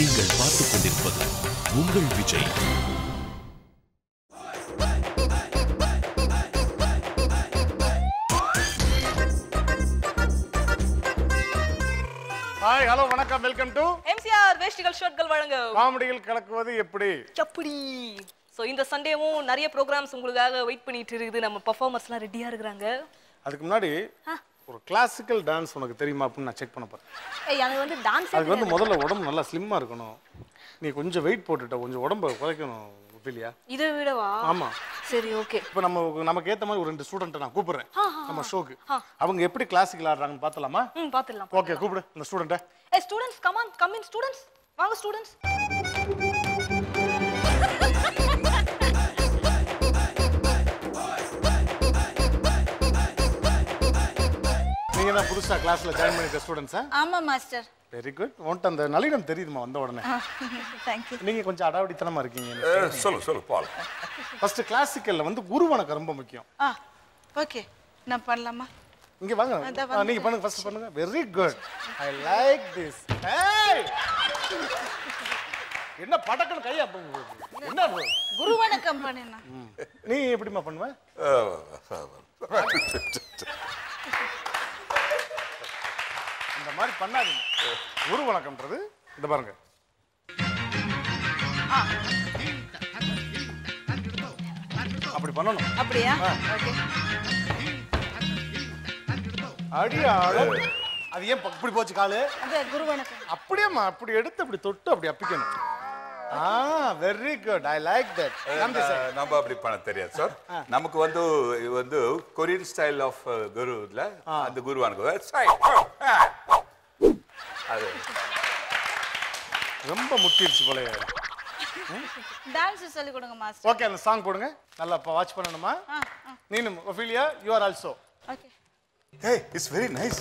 நீங்கள் பார்த்துக் கொண்டிருப்பது உங்கள் விஜய். ஹாய், ஹலோ, வணக்கம், வெல்கம் டு MCR வேஷ்டிகள் ஷர்ட்கள் வழங்கும் காமெடிகள் கலக்குவது எப்படி. சோ இந்த சண்டேவும் நிறைய ப்ரோகிராம்ஸ் உங்களுக்காக வெயிட் பண்ணிட்டு இருக்குது. நம்ம பெர்ஃபார்மர்ஸ்லாம் ரெடியா இருக்காங்க. அதுக்கு முன்னாடி ஒரு கிளாசிக்கல் டான்ஸ் உனக்கு தெரியுமா அப்படின்னு நான் செக் பண்ண போறேன். ஏய், அது வந்து டான்ஸ். அதுக்கு வந்து முதல்ல உடம்பு நல்லா ஸ்லிம்மா இருக்கணும். நீ கொஞ்சம் வெயிட் போட்டுட்ட, கொஞ்சம் உடம்ப குறைக்கணும் இல்லையா? இதை விடவா? ஆமா. சரி, ஓகே. இப்போ நமக்கு ஏத்த மாதிரி ஒரு 2 ஸ்டூடெண்ட்டை நான் கூப்பிடுறேன் நம்ம ஷோக்கு. அவங்க எப்படி கிளாசிக்கல் ஆடுறாங்கன்னு பார்த்தலாமா? பார்த்துடலாம். ஓகே, கூப்பிடு இந்த ஸ்டூடெண்ட்டை. ஏய் ஸ்டூடண்ட்ஸ், கம் இன் ஸ்டூடண்ட்ஸ். வாங்க ஸ்டூடண்ட்ஸ். நீங்க தான் புதுசா கிளாஸ்ல ஜாயின் பண்ணிட்ட ஸ்டூடெண்ட்ஸா? ஆமா மாஸ்டர். Very good. உன்ட்ட அந்த நளினம் தெரியுதுமா வந்த உடனே. Thank you. நீங்க கொஞ்சம் அடாவடித்தனமா இருக்கீங்க. சொல்லு பால். ஃபர்ஸ்ட் கிளாசிக்கல்ல வந்து குரு வணக்கம் ரொம்ப முக்கியம். ஓகே, நான் பண்ணலாமா? இங்க வாங்க, நீங்க பண்ணுங்க, ஃபர்ஸ்ட் பண்ணுங்க. Very good, I like this. ஏய், என்ன படக்கன கையா என்ன குரு வணக்கம் பண்ணேனா? நீ எப்படிமா பண்ணுவ? இந்த மாதிரி பண்ணாதீங்க. குரு வணக்கம்ன்றது இந்த பாருங்க. அப்படி பண்ணணும். அப்படியா? ஓகே. அடியாள அது ஏன் இப்படி போச்சு காலு? அது குரு வணக்கம். அப்படியேம்மா, அப்படி எடுத்து அப்படி தொட்டு அப்படி அப்பிக்கணும். Very good, I like that. நம்ம அப்படி பண்ண தெரியாது சார். நமக்கு வந்து கொரியன் ஸ்டைல் ஆஃப் குருல அந்த குரு வணக்கம் அது ரொம்ப முட்டிடுச்சு போல. டான்ஸ் சொல்லி கொடுங்க மாஸ்டர். ஓகே, அந்த சாங் போடுங்க. நல்லா வாட்ச் பண்ணணுமா? நீனும் Ophelia, you are also. Okay. Hey, it's very nice.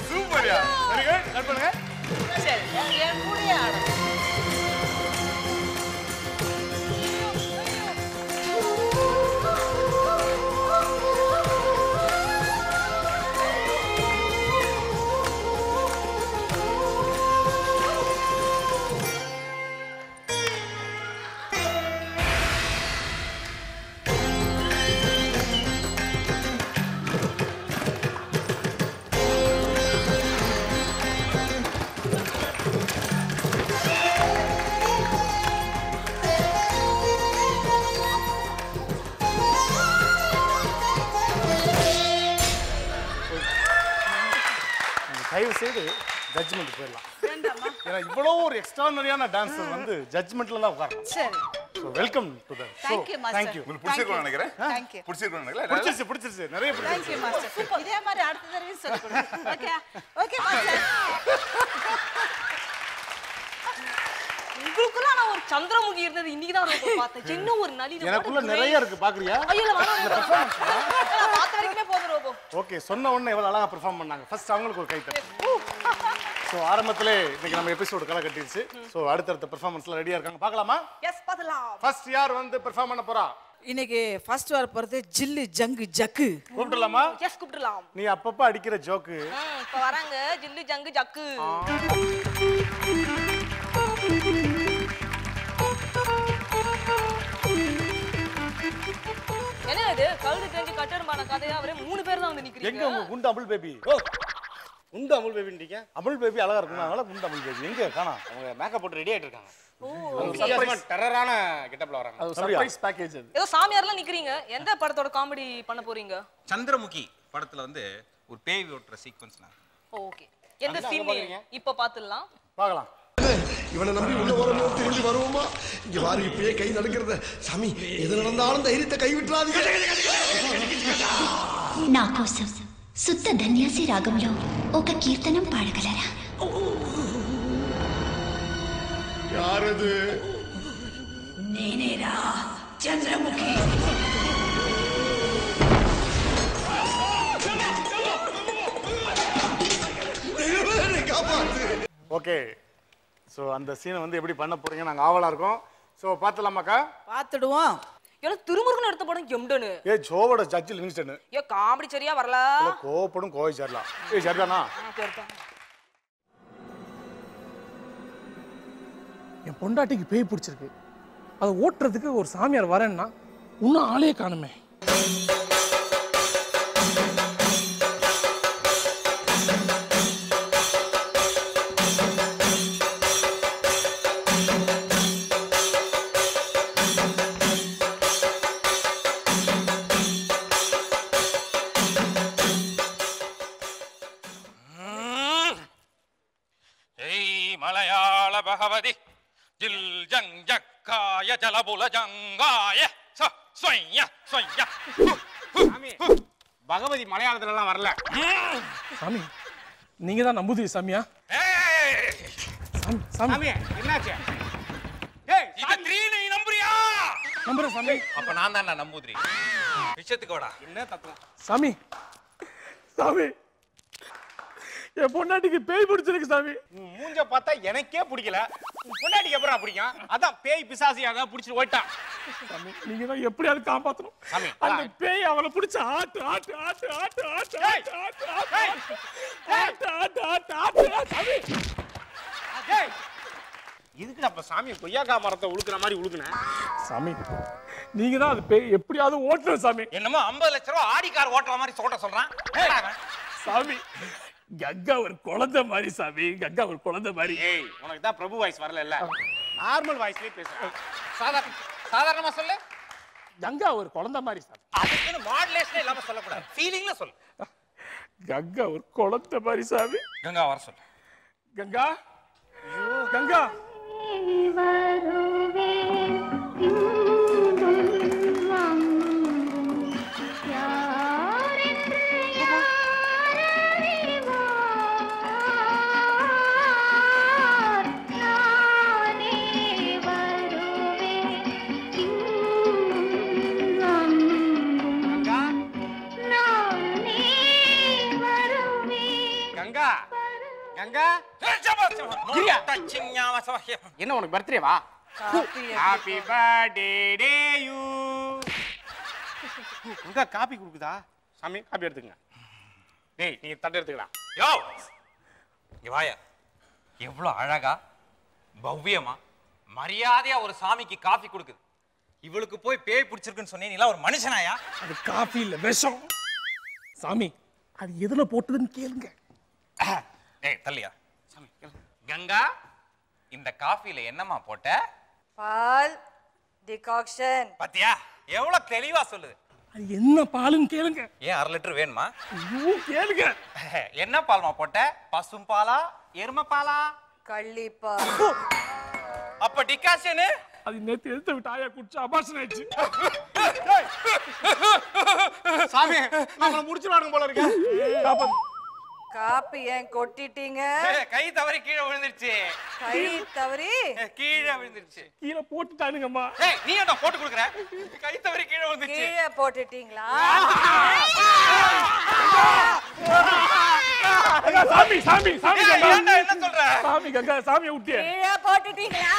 சூப்பர்யா. Very good. கட் பண்ணுங்க. சரி, என் கூடயே ஆடு. தயவு செய்து ஜட்ஜ்மெண்ட் போயிடலாம். வேண்டாமா? ஏன்னா இவ்வளவு ஒரு எக்ஸ்ட்ரானரியான டான்ஸர் வந்து ஜட்ஜ்மெண்ட்ல தான் உட்காரணும். சரி. So welcome to the show. Thank you master. Thank you. உங்களுக்கு பிடிச்சிருக்கும்னு நினைக்கிறேன். Thank you. பிடிச்சிருக்கும்னு நினைக்கிறேன். பிடிச்சிருச்சு, நிறைய Thank பிடிச்சிருச்சு. you master. இதே மாதிரி அடுத்த தடவை சொல்லி கொடுங்க. ஓகே? Okay master. உங்களுக்குலாம் நான் ஒரு சந்திரமுகி இருந்தது இன்னைக்கு தான் ரொம்ப பார்த்தேன். என்ன ஒரு நளினம். எனக்குள்ள நிறைய இருக்கு, பாக்குறியா? ஐயோ, வேணாம். நான் பார்த்த வரைக்குமே போதும் ரோபோ. ஓகே, சொன்ன உடனே எவ்வளவு அழகா பெர்ஃபார்ம் பண்ணாங்க. ஃபர்ஸ்ட் அவங்களுக்கு ஒரு கைத்தட்டல். ஸோ ஆரம்பத்திலே இன்னைக்கு நம்ம எபிசோடு களை கட்டிடுச்சு. ஸோ அடுத்தடுத்த பெர்ஃபார்மன்ஸ்ல ரெடியா இருக்காங்க, பார்க்கலாமா? எஸ், பார்க்கலாம். ஃபர்ஸ்ட் யார் வந்து பெர்ஃபார்ம் பண்ண போறா? இன்னைக்கு ஃபர்ஸ்ட் வர போறது ஜில்லு ஜங்கு ஜக்கு. கூப்பிடலாமா? எஸ், கூப்பிடலாம். நீ அப்பப்ப அடிக்கிற ஜோக்கு. இப்ப வராங்க ஜில்லு ஜங்கு ஜக்கு. என்ன இது கழுது தெரிஞ்சு கட்டெரும்பான கதையா? அவரே 3 பேர் தான் வந்து நிக்கிறீங்க. எங்க உங்க குண்டு அமுல் பேபி? குண்டு அமுல் பேபின்றீங்க. அமுல் பேபி அழகா இருக்கும், அதனால குண்டு அமுல் பேபி. எங்க காணோம்? அவங்க மேக்கப் போட்டு ரெடி ஆயிட்டு இருக்காங்க. சர்ப்ரைஸ் டெரரான கெட்டப்ல வராங்க. அது சர்ப்ரைஸ் பேக்கேஜ் அது. ஏதோ சாமியார்லாம் நிக்கிறீங்க. எந்த படத்தோட காமெடி பண்ண போறீங்க? சந்திரமுகி படத்துல வந்து ஒரு பேய் ஓட்டுற சீக்வென்ஸ் நான். ஓகே, எந்த சீன் இப்ப பாத்துடலாம். பார்க்கலாம். இவனை நம்பி உள்ள வரணும், திரும்பி வருவோமா? இங்க வாரு, இப்பயே கை நடக்கிறது. சாமி, எது நடந்தாலும் தைரியத்தை கைவிட்டுறாதீங்க. నా కోసం సుత్త ధన్యాసి రాగంలో ఒక కీర్తనం పాడగలరా? யாரது? నేనేరా சந்திரமுகி. ஓகே, ஸோ அந்த சீனை வந்து எப்படி பண்ண போறீங்க நாங்கள் ஆவலா இருக்கோம். ஸோ பார்த்துலாமாக்கா? பார்த்துடுவோம். ஏன்னா திருமுருகன் எடுத்த படம் எம்டனு. ஏ ஜோவோட ஜட்ஜ் லிவிங்ஸ்டன். ஏ காமெடி சரியா வரல. கோவப்படும் கோவை சேரலாம். ஏ சரிதானா? என் பொண்டாட்டிக்கு பேய் பிடிச்சிருக்கு, அதை ஓட்டுறதுக்கு ஒரு சாமியார் வரேன்னா இன்னும் ஆளே காணுமே. மலையாள பகவதி ஜில் ஜங் ஜக்காய ஜலபுல ஜங்காய சொய்ய சொய்ய. பகவதி மலையாளத்துல எல்லாம் வரல. சாமி நீங்க தான் நம்புதி சாமியா? சாமி என்னாச்சு? ஏய் இந்த த்ரீனை நம்புறியா? நம்புறேன் சாமி. அப்ப நான் தான் நம்புதிரி. விஷயத்துக்கு வாடா. என்ன தத்துவம்? சாமி சாமி என் பொண்டாட்டிக்கு பேய் பிடிச்சிருக்கு சாமி. மூஞ்ச பார்த்தா எனக்கே பிடிக்கல, பொண்டாட்டிக்கு எப்பறம் பிடிக்கும்? அதான் பேய் பிசாசி அதான் பிடிச்சிட்டு ஓட்டான். சாமி நீங்க தான் எப்படியாவது காப்பாத்தணும். அந்த பேய் அவளை பிடிச்ச ஆட்டு ஆட்டு ஆட்டு ஆட்டு ஆட்டு ஆட்டு ஆட்டு ஆட்டு ஆட்டு ஆட்டு ஆட்டு சாமி. ஏய் இதுக்கு அப்ப சாமி கொய்யாக்கா மரத்தை உழுக்குற மாதிரி உழுக்குனேன். சாமி நீங்க தான் அது பேய் எப்படியாவது ஓட்டணும் சாமி. என்னமோ 50 லட்சம் ரூபாய் ஆடி கார் ஓட்டுற மாதிரி சொல்றான். சாமி கங்கா ஒரு குழந்தை மாதிரி சாமி, கங்கா ஒரு குழந்தை மாதிரி. ஏய் உனக்கு தான் பிரபு வாய்ஸ் வரல இல்ல, நார்மல் வாய்ஸ்லயே பேசுறேன். சாதாரணமா சொல்லு. கங்கா ஒரு குழந்தை மாதிரி சாமி. அதுக்கு மாடுலேஷன் இல்லாம சொல்லக்கூடாது, ஃபீலிங்ல சொல்லு. கங்கா ஒரு குழந்தை மாதிரி சாமி. கங்கா வர சொல்லு. கங்கா கங்கா கங்கா கங்கா என்ன உனக்கு பர்த்டேவா? Happy birthday to you. Ganga coffee குடுக்குதா? சாமி காபி எடுத்துங்க. டேய் நீங்க தட்டை எடுத்துக்கடா. யோ இங்க வாயா. எவ்வளவு அழகா பவ்யமா மரியாதையா ஒரு சாமிக்கு காபி கொடுக்குது. இவளுக்கு போய் பேய் பிடிச்சிருக்குன்னு சொன்னே, நீ ஒரு மனுஷனாயா? அது காபி இல்ல விஷம் சாமி. அது எதுல போட்டதுன்னு கேளுங்க. ஏய் தள்ளியா. கங்கா இந்த காஃபில என்னமா போட்ட? பால் டிகாக்ஷன். பாத்தியா எவ்வளவு தெளிவா சொல்லுது. அது என்ன பாலுன்னு கேளுங்க. ஏன் 1/2 லிட்டர் வேணுமா? ஐயோ கேளுங்க. என்ன பால்மா போட்ட? பசும் பாலா எருமை பாலா? கள்ளிப்பால். அப்ப டிகாக்ஷன் அது நேத்து எடுத்து விட்டு ஆயா குடிச்சு அபார்ஷன் ஆயிடுச்சு. சாமி நம்மள முடிச்சிடுவாங்க போல இருக்கு. காப்பி ஏன் கொட்டிட்டீங்க? கை தவறி கீழே விழுந்துருச்சு. கை தவறி கீழே விழுந்துருச்சு. கீழே போட்டுட்டானுங்கம்மா. ஏய் நீ என்ன போட்டு குடுக்குற? கை தவறி கீழே விழுந்துருச்சு. கீழே போட்டுட்டீங்களா? சாமி சாமி சாமி என்ன சொல்ற? சாமி கங்கா சாமியை விட்டியே. கீழே போட்டுட்டீங்களா?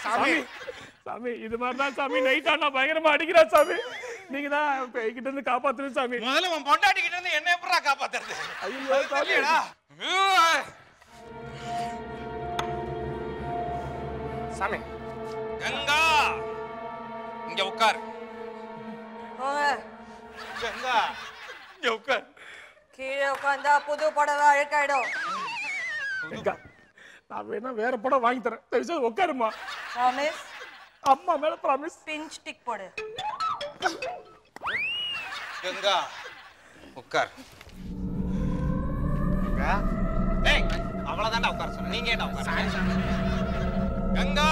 சாமி சாமி இது மாதிரி தான் சாமி நைட் ஆனா பயங்கரமா அடிக்கிறா சாமி. நீங்க தான் பேய்கிட்ட இருந்து காப்பாத்துறது சாமி. முதல்ல உன் பொண்டாட்டி கிட்ட இருந்து என்ன எப்பறா காப்பாத்துறது? ஐயோ சாமிடா. சாமி கங்கா இங்க உட்கார். போங்க. கங்கா இங்க உட்கார். கீழே உட்கார்ந்தா புது புடவை அழுக்காயிடும். கங்கா நான் வேணா வேற படம் வாங்கி தரேன், தயவு செய்து உட்காருமா. ப்ராமிஸ்? அம்மா மேல ப்ராமிஸ். பிஞ்ச் டிக் போடு. கங்கா உட்கார். கங்கா டேய் அவ்வளவுதான்டா உட்கார சொன்னேன், நீங்க என்ன உட்கார். கங்கா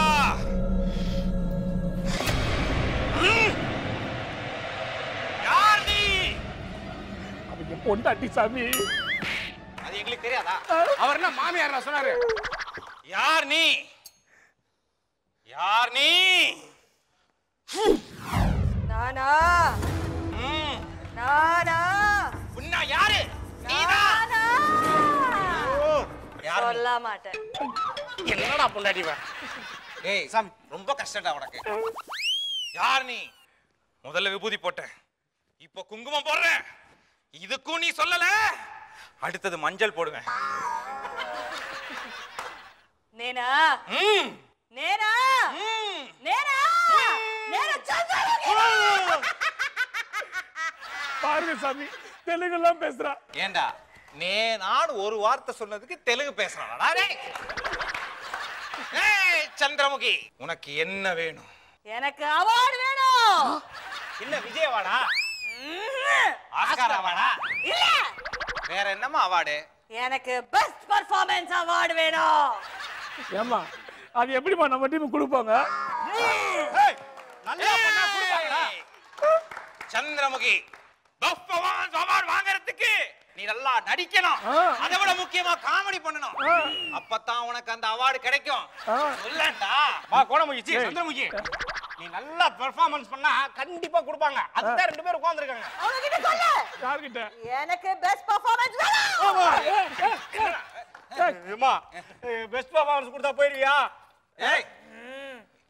யார் நீ? அவங்க பொண்டாட்டி சாமி. அது எங்களுக்கு தெரியாதா? அவர் என்ன மாமியார் சொன்னாரு? யார் நீ? யார் நீ? நானா நானா உன்னா யாரு? நானா யாரு? சொல்ல மாட்டேன். என்னடா பொண்டாட்டி வா? ஏய் சாமி ரொம்ப கஷ்டம்டா உனக்கு. யார் நீ? முதல்ல விபூதி போட்டேன், இப்போ குங்குமம் போடுறேன். இதுக்கும் நீ சொல்லல, அடுத்தது மஞ்சள் போடுவேன். நேனா நேனா நேனா நேனா பாருங்க சாமி, தெலுங்குலாம் பேசுறா. ஏண்டா நான் ஒரு வார்த்தை சொன்னதுக்கு தெலுங்கு பேசுறானா? ஏய் சந்திரமுகி, உனக்கு என்ன வேணும்? எனக்கு அவார்டு வேணும். என்ன விஜயவாடா? ஆஸ்கார் அவார்டா? இல்ல, வேற என்னமா அவார்டு? எனக்கு பெஸ்ட் பெர்ஃபார்மன்ஸ் அவார்டு வேணும். ஏமா அது எப்படிமா நம்ம டீம் கொடுப்பாங்க? நல்லா பண்ணா கொடுப்பாங்கடா. சந்திரமுகி, பெர்ஃபார்மன்ஸ் அவார்ட் வாங்குறதுக்கு நீ நல்லா நடிக்கணும். அதை விட முக்கியமா காமெடி பண்ணணும். அப்பதான் உனக்கு அந்த அவார்டு கிடைக்கும். சொல்லண்டா. வா கோணமுகி, சந்திரமுகி, நீ நல்லா பெர்ஃபார்மன்ஸ் பண்ணா கண்டிப்பா கொடுப்பாங்க. அதுதான் ரெண்டு பேரும் உட்கார்ந்திருக்காங்க. அவங்க கிட்ட சொல்லு. யார்கிட்ட? எனக்கு பெஸ்ட் பெர்ஃபார்மன்ஸ் வேணும். ஏமா பெஸ்ட் பெர்ஃபார்மன்ஸ் கொடுத்தா போயிடுவியா? ஏய்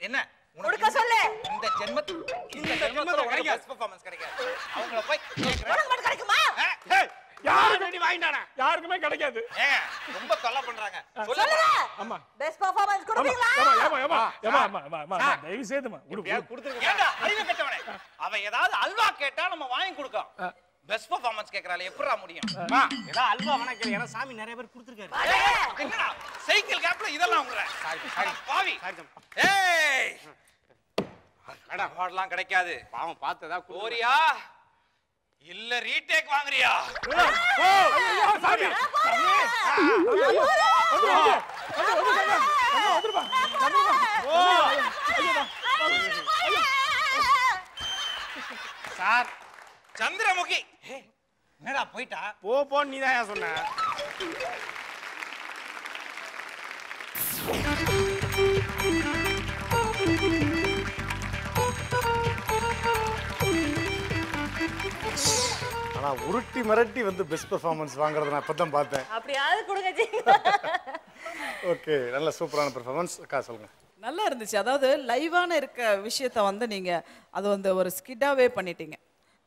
என்ன கொடுக்க சொல்லு. இந்த ஜென்மத்துல உனக்கு பெஸ்ட் பெர்ஃபார்மன்ஸ் கிடைக்காது. அவங்கள போய் கேக்குறேன். உனக்கு மட்டும் கிடைக்குமா? ஏய் யாருக்கு வாங்கிட்டானே? யாருக்குமே கிடைக்காது. ஏங்க ரொம்ப தொல்லை பண்றாங்க. சொல்லுங்க. ஆமா. பெஸ்ட் பெர்ஃபார்மன்ஸ் கொடுப்பீங்களா? தயவு செய்துமா கொடுத்துருங்க. ஏண்டா அறிவு கெட்டவனே, அவ ஏதாவது அல்வா கேட்டா நம்ம வாங்கி கொடுக்கோம். பெஸ்ட் பெர்ஃபார்மன்ஸ் கேக்குறாளே எப்பறா முடியும்? ஏதா அல்வா வேணா கேளு. ஏன்னா சாமி நிறைய பேர் கொடுத்துருக்காரு. என்னடா சைக்கிள் கேப்ல இதெல்லாம் உங்கற? சாரி பாவி. ஏய் அட அவார்ட்லாம் கிடைக்காது. பாவம் பார்த்ததா கோரியா இல்ல ரீடேக் வாங்குறியா? சார் சந்திரமுகி என்னடா போயிட்டா? போ நீ தான் சொன்ன. ஆனா உருட்டி மிரட்டி வந்து பெஸ்ட் பெர்ஃபார்மன்ஸ் வாங்குறத நான் இப்பதான் பார்த்தேன். அப்படியாவது கொடுங்க ஜி. ஓகே, நல்ல சூப்பரான பெர்ஃபார்மன்ஸ். அக்கா சொல்லுங்க. நல்லா இருந்துச்சு. அதாவது லைவான இருக்க விஷயத்த வந்து நீங்க அது வந்து ஒரு ஸ்கிட்டாவே பண்ணிட்டீங்க.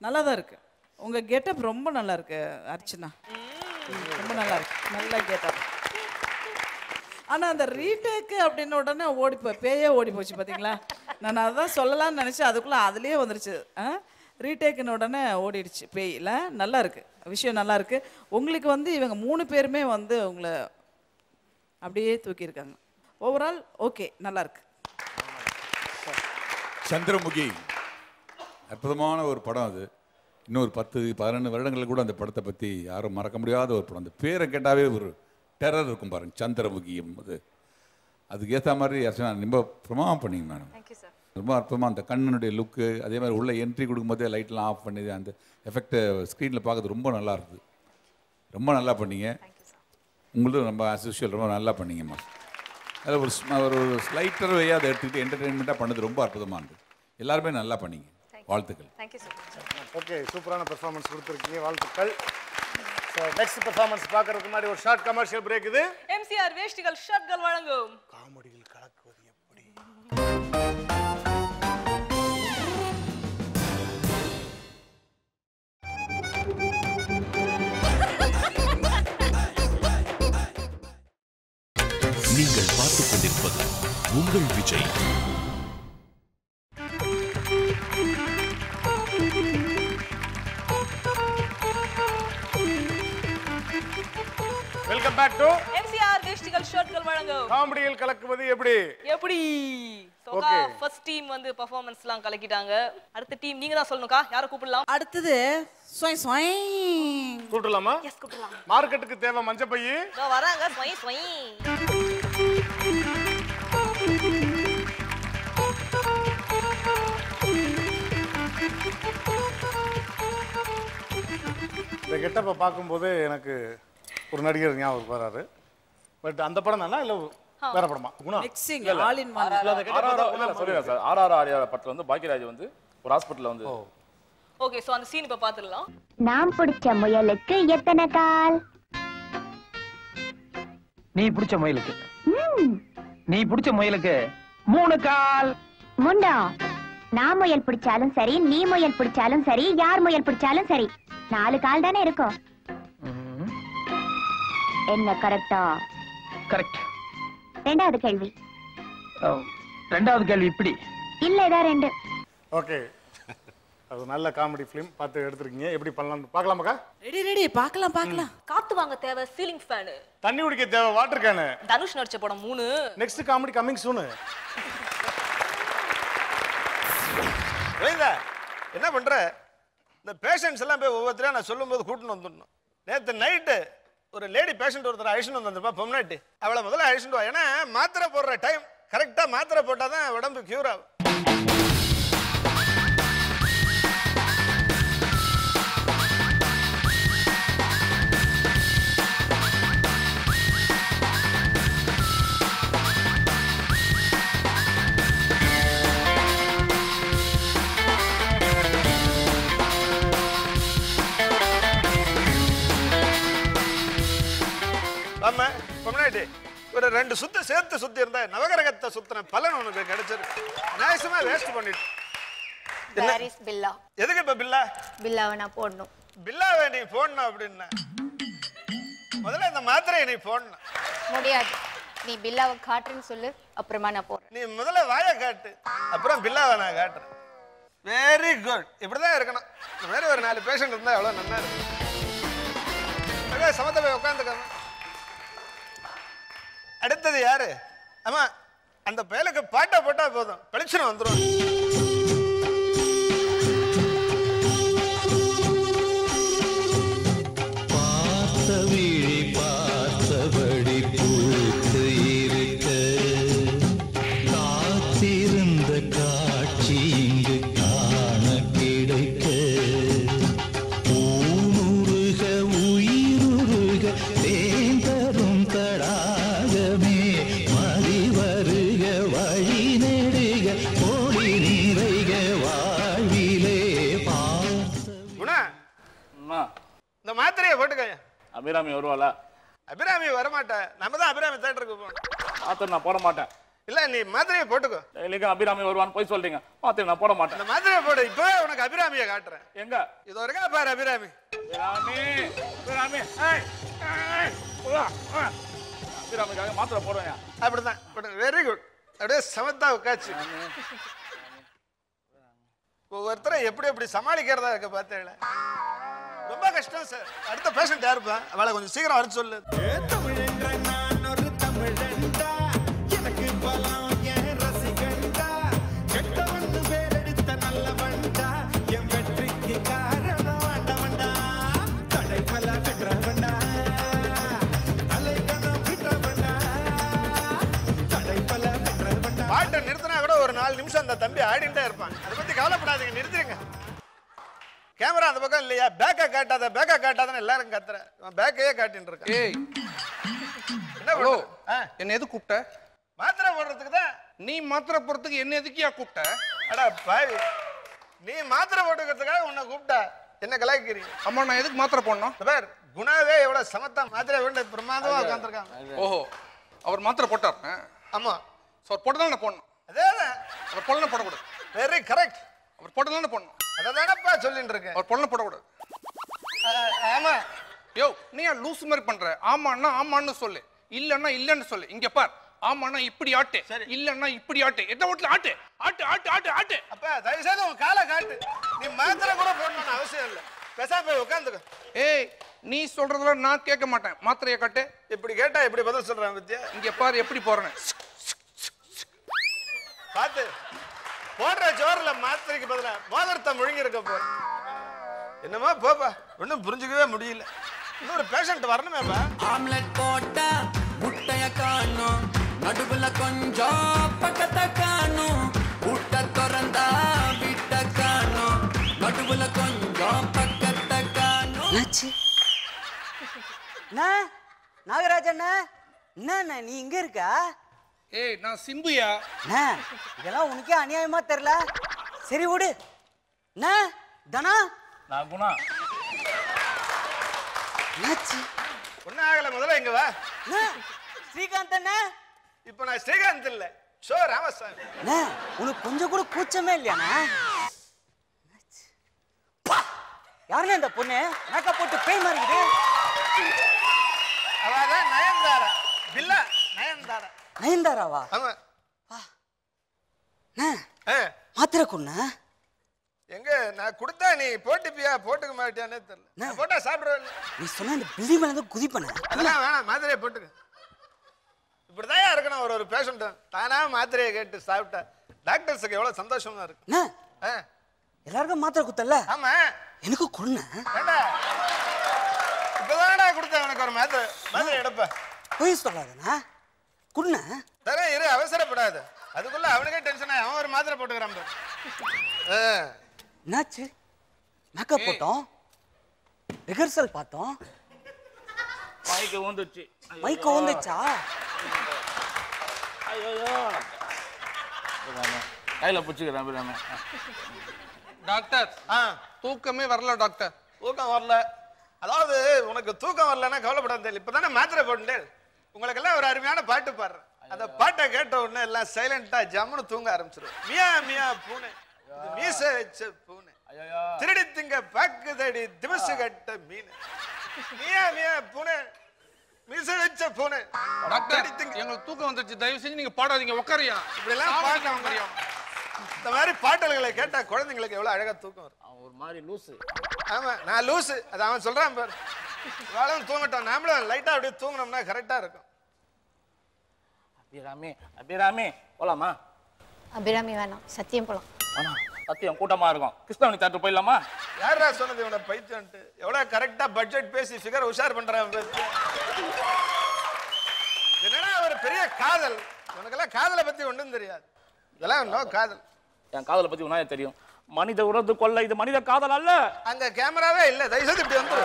நல்லா தான் இருக்கு. உங்க கெட்டப் ரொம்ப நல்லா இருக்கு அர்ச்சனா. ரொம்ப நல்லா இருக்கு. நல்ல கெட்டப். ஆனா அந்த ரீடேக் அப்படின்ன உடனே பேயே ஓடி போச்சு பாத்தீங்களா? நான் அதான் சொல்லலாம்னு நினைச்சேன், அதுக்குள்ள அதுலயே வந்துருச்சு. ரீடேக்குன்னு உடனே ஓடிடுச்சு பேயில. நல்லா இருக்கு, விஷயம் நல்லா இருக்கு. உங்களுக்கு வந்து இவங்க 3 பேருமே வந்து உங்களை அப்படியே தூக்கியிருக்காங்க. ஓவரால் ஓகே, நல்லா இருக்கு. சந்திரமுகி அற்புதமான ஒரு படம். அது இன்னொரு 10-12 வருடங்களில் கூட அந்த படத்தை பற்றி யாரும் மறக்க முடியாத ஒரு படம். அந்த பேரை கேட்டாவே ஒரு டெரர் இருக்கும் பாருங்க, சந்திரமுகி என்பது. அதுக்கு ஏற்ற மாதிரி அர்ச்சனா ரொம்ப பிரமாதம் பண்ணிங்க மேடம். ரொம்ப அற்புதமாக அந்த கண்ணனுடைய லுக்கு, அதே மாதிரி உள்ள என்ட்ரி கொடுக்கும்போதே லைட்லாம் ஆஃப் பண்ணி அந்த எஃபெக்டை ஸ்க்ரீனில் பார்க்கறது ரொம்ப நல்லா இருக்குது. ரொம்ப நல்லா பண்ணீங்க. உங்களும் ரொம்ப ஆஸ் யூஷுவல் ரொம்ப நல்லா பண்ணீங்கம்மா. அதில் ஒரு ஸ்லைட்டர் வேயாக அதை எடுத்துக்கிட்டு என்டர்டெயின்மெண்ட்டாக பண்ணது ரொம்ப அற்புதமாக இருந்தது. எல்லாருமே நல்லா பண்ணீங்க. வாழ்த்துக்கள். ஓகே, சூப்பரான பெர்ஃபார்மன்ஸ் கொடுத்துருக்கீங்க, வாழ்த்துக்கள். ஸோ நெக்ஸ்ட் பெர்ஃபார்மன்ஸ் பார்க்கறதுக்கு முன்னாடி ஒரு ஷார்ட் கமர்ஷியல் பிரேக். இது MCR வேஷ்டிகள் ஷர்ட்கள் வழங்கும் காமெடியில் கலக்குவது எப்படி. நீங்கள் பார்த்துக் கொண்டிருப்பது உங்கள் Vijay. Welcome back to MCR வேஷ்டிகள் ஷர்ட்கள் வழங்கும் காமெடியில் கலக்குவது எப்படி. சோகா ஃபர்ஸ்ட் டீம் வந்து பெர்ஃபார்மன்ஸ்லாம் கலக்கிட்டாங்க. அடுத்த டீம் நீங்க தான் சொல்லணும்க்கா. யாரை கூப்பிடலாம்? அடுத்தது ஸ்வை ஸ்வை கூப்பிடலாமா? எஸ் கூப்பிடலாம். மார்க்கெட்டுக்கு தேவை மஞ்சள் பையி. இதோ வராங்க. ஸ்வை ஸ்வை. இந்த கெட்டப்பை பார்க்கும்போது எனக்கு ஒரு நடிகர் ஞாபகம் வராரு. பட் அந்த படம் தானா இல்லை வேற படமா Guna mixing all in one. சொல்லுங்க சார். RRR படத்துல வந்து பாக்கியராஜ் வந்து ஒரு ஹாஸ்பிடல்ல வந்து ஓகே சோ அந்த சீன் இப்ப பாத்துடலாம். நாம் பிடிச்ச முயலுக்கு எத்தனை கால்? நீ பிடிச்ச முயலுக்கு 3 கால். முண்டா, நான் முயல் பிடிச்சாலும் சரி, நீ முயல் பிடிச்சாலும் சரி, யார் முயல் பிடிச்சாலும் சரி, 4 கால் தானே இருக்கும். என்ன கரெக்டா? கரெக்ட். ரெண்டாவது கேள்வி. ரெண்டாவது கேள்வி இப்படி இல்ல இதா 2. ஓகே, அது நல்ல காமெடி ஃபிலிம் பார்த்து எடுத்துருக்கீங்க. எப்படி பண்ணலாம்னு பார்க்கலாமாக்கா? ரெடி பார்க்கலாம். காத்து வாங்க தேவை சீலிங் ஃபேன், தண்ணி குடிக்க தேவை வாட்டர் கேனு. தனுஷ் நடிச்ச படம் 3. Next comedy coming soon. என்ன பண்ற? இந்த பேஷண்ட்ஸ் எல்லாம் போய் ஒவ்வொருத்தரையும் நான் சொல்லும்போது கூட்டின்னு வந்துடணும். நேற்று நைட்டு ஒரு லேடி பேஷண்ட் ஒருத்தர் அழிச்சுட்டு வந்துருப்பா, பொம்னாட்டி. அவளை முதல்ல அழிச்சுட்டு வா. ஏன்னா மாத்திரை போடுற டைம் கரெக்டாக மாத்திரை போட்டால் தான் உடம்பு கியூர் ஆகும். ஆமா பொம்னாட்டி, ஒரு 2 சுத்து சேர்த்து சுத்தி இருந்தா நவகிரகத்தை சுத்தின பலன் உனக்கு கிடைச்சிருக்கு. அநாயசமா வேஸ்ட் பண்ணிட்டு. Where is பில்லா? எதுக்கு இப்ப பில்லா? பில்லாவை நான் போடணும். பில்லாவை நீ போடணும் அப்படின்னா முதல்ல இந்த மாத்திரையை நீ போடணும். முடியாது. நீ பில்லாவை காட்டுறேன்னு சொல்லு, அப்புறமா நான் போடுறேன். நீ முதல்ல வாயை காட்டு, அப்புறம் பில்லாவை நான் காட்டுறேன். Very good. இப்படிதான் இருக்கணும். இந்த மாதிரி ஒரு 4 பேஷண்ட் இருந்தா எவ்வளவு நல்லா இருக்கும். சமத்த போய் உட்காந்துக்கணும். அடுத்தது யாரு? ஆமா, அந்த பயலுக்கு பாட்டா போட்டா போதும், பளிச்சுன்னு வந்துடும். பார்த்தபடி பூத்து இருக்க, காத்திருந்த காட்சி இங்கு காண கிடைக்க, ஊனுருக உயிருருக தேந்தரும் தடாகமே, மதி வருக வழி நெடுக ஒளி நிறைக வாழ்விலே குணா, இந்த மாத்திரையை போட்டுக்க. அபிராமி வருவாளா? அபிராமி வரமாட்டேன். நம்ம தான் அபிராமி தேட்டருக்கு போகணும். மாத்திரை நான் போட மாட்டேன். இல்ல, நீ மாத்திரையை போட்டுக்கோ. டெய்லிக்கு அபிராமி வருவான்னு போய் சொல்றீங்க. மாத்திரை நான் போட மாட்டேன். இந்த மாத்திரையை போடு. இப்பவே உனக்கு அபிராமியை காட்டுறேன். எங்க? இதோ இருக்கா பாரு அபிராமி. அபிராமிக்காக மாத்திரை போடுவேன். அப்படிதான். Very good. அப்படியே சமத்தா உட்காச்சு. ஒவ்வொருத்தரை எப்படி சமாளிக்கிறதா இருக்க பார்த்தேன். ரொம்ப கஷ்டம் சார். அடுத்த பேஷண்ட் யாருப்பா? அவளை கொஞ்சம் சீக்கிரம் வர சொல்லு. பாட்டை நிறுத்தினா கூட ஒரு 4 நிமிஷம் அந்த தம்பி ஆடிட்டே இருப்பான். அதை பத்தி கவலைப்படாதீங்க, நிறுத்திடுங்க. கேமரா அந்த பக்கம் இல்லையா? பேக்கை காட்டாதன்னு எல்லாரும் கத்துறேன். பேக்கையே காட்டின்னு இருக்கேன். என்ன ப்ரோ, என்ன எது கூப்பிட்ட? மாத்திரை போடுறதுக்கு தான். நீ மாத்திரை போடுறதுக்கு என்ன எதுக்கியா கூப்பிட்ட? அடா பாவி, நீ மாத்திரை போட்டுக்கிறதுக்காக உன்னை கூப்பிட்டா என்ன கலாய்க்கிறீங்க? அம்மா, நான் எதுக்கு மாத்திரை போடணும்? பார், குணாவே எவ்வளவு சமத்தா மாத்திரை வேண்ட பிரமாதமா உட்காந்துருக்காங்க. ஓஹோ, அவர் மாத்திரை போட்டார். ஆமா, அவர் போட்டதான போடணும். அதேதான். அவர் போடலாம் போடக்கூடாது. Very correct. அவர் போட்டதான போடணும். அதானப்பா சொல்லிட்டு இருக்கேன். அவர் போடலாம் போடக்கூடாது. ஆமா. யோ, நீ லூஸ் மாதிரி பண்ற. ஆமான்னா ஆமான்னு சொல்லு, இல்லன்னா இல்லன்னு சொல்லு. இங்க பார், ஆமான்னா இப்படி ஆட்டு, இல்லன்னா இப்படி ஆட்டு. எந்த வீட்டுல ஆட்டு ஆட்டு ஆட்டு ஆட்டு ஆட்டு. அப்ப தயவு செய்து உன் காலை காட்டு. நீ மாத்திரை கூட போடணும்னு அவசியம் இல்லை. பேசாம போய் உட்காந்துக்க. ஏய், நீ சொல்றதுல நான் கேட்க மாட்டேன். மாத்திரையை காட்டு. இப்படி கேட்டா எப்படி பதில் சொல்றேன் வித்யா? இங்க பாரு எப்படி போறேன்னு. பாத்து போடுற ஜோர்ல மாத்திரைக்கு பதிலா மோதிரத்தை முழுங்கி இருக்க போற. என்னமா போப்பா, ஒன்னும் புரிஞ்சுக்கவே முடியல. இன்னொரு பேஷண்ட் வரணுமேப்பா. ஆம்லெட் போட்டா முட்டைய காணும், நடுவுல கொஞ்சம் பக்கத்தை காணும், ஊட்ட திறந்தா விட்ட காணும், நடுவுல கொஞ்சம் பக்கத்தை காணும். நாகராஜண்ணா, என்ன நீ இங்க இருக்கா? ஏய் நான் சிம்புயா. அண்ணா இதெல்லாம் உனக்கே அநியாயமா தெரியல. சரி விடு. அண்ணா தனா. நான் குணா. என்னாச்சு? ஒன்னும் ஆகல, முதல்ல இங்க வா. ஸ்ரீகாந்த் அண்ணா. இப்போ நான் ஸ்ரீகாந்த் இல்ல, ஷோ ராமசாமி. அண்ணா உனக்கு கொஞ்சம் கூட கூச்சமே இல்லையாண்ணா? யாருன்னா இந்த பொண்ணு மேக்கப் போட்டு பேய் மாறிக்குது? அவதான் நயன்தாரா. பில்லா நயன்தாரா. நயன்தாராவா? ஆமா. மாத்திரை கொண்ணா எங்க நான் கொடுத்தா நீ போட்டுப்பியா போட்டுக்க மாட்டியானே தெரியல. போட்டா சாப்பிடுவேன். நீ சொன்ன இந்த பில்டி மேல இருந்து குதிப்பன. அதெல்லாம் வேணாம், மாத்திரையை போட்டுக்க. இப்படிதான் இருக்கணும். ஒரு பேஷண்ட் தானா மாத்திரையை கேட்டு சாப்பிட்டா டாக்டர்ஸுக்கு எவ்வளவு சந்தோஷமா இருக்கு. எல்லாருக்கும் மாத்திரை குத்தல. ஆமா எனக்கு கொண்ண. இப்பதானடா கொடுத்தேன் உனக்கு ஒரு மாத்திரை எடுப்ப. போய் சொல்லாதண்ணா. குண்ண தரேன் இரு, அவசரப்படாது. அதுக்குள்ள அவனுக்கே டென்ஷன் ஆகி அவன் ஒரு மாத்திரை போட்டுக்கிறான். என்னாச்சு? மேக்கப் போட்டோம், ரிஹர்சல் பார்த்தோம், மைக்க வந்துச்சு. மைக்க வந்துச்சா? ஐயோ கையில பிடிச்சிக்கிறேன். டாக்டர் தூக்கமே வரல டாக்டர். தூக்கம் வரல? அதாவது உனக்கு தூக்கம் வரலன்னா கவலைப்படாத தெரியல. இப்பதானே மாத்திரை போட்டேன். உங்களுக்கெல்லாம் ஒரு அருமையான பாட்டு பாடுறேன். அந்த பாட்டை கேட்ட உடனே எல்லாம் சைலண்டா ஜம்முன்னு தூங்க ஆரம்பிச்சிடும். மியா மியா பூனை, மீச வச்ச பூனை, திருடி திங்க பாக்குதடி திமசு கட்ட மீன். மியா மியா பூனை, மீச வச்ச பூனை. டாக்டர் எங்களுக்கு தூக்கம் வந்துருச்சு, தயவு செஞ்சு நீங்க பாடாதீங்க, உட்காரியா. இப்படி எல்லாம் பாட்டு இந்த மாதிரி பாடல்களை கேட்டா குழந்தைங்களுக்கு எவ்வளவு அழகா தூக்கம் வரும். அவன் ஒரு மாதிரி லூசு. ஆமா நான் லூசு, அது அவன் சொல்றான் பாரு. வேலையும் தூங்கட்டும், நாமளும் லைட்டா அப்படியே தூங்கினோம்னா கரெக்டா இருக்கும். அபிராமி போலாமா? அபிராமி வேணாம், சத்தியம் போலாம். சத்தியம் கூட்டமா இருக்கும். கிருஷ்ணவனி தேட்டர் போயிடலாமா? யாரா சொன்னது இவனை பைத்தியம்ட்டு? எவ்வளவு கரெக்டா பட்ஜெட் பேசி ஃபிகர் உஷார் பண்றான். என்னன்னா ஒரு பெரிய காதல். உனக்கெல்லாம் காதலை பத்தி ஒன்றும் தெரியாது. இதெல்லாம் நோ காதல். என் காதலை பத்தி உனக்கு தெரியும். மனித உறவு கொள்ள இது மனித காதல் அல்ல. அங்க கேமராவே இல்ல, தயவுசெய்து இப்படி வந்து.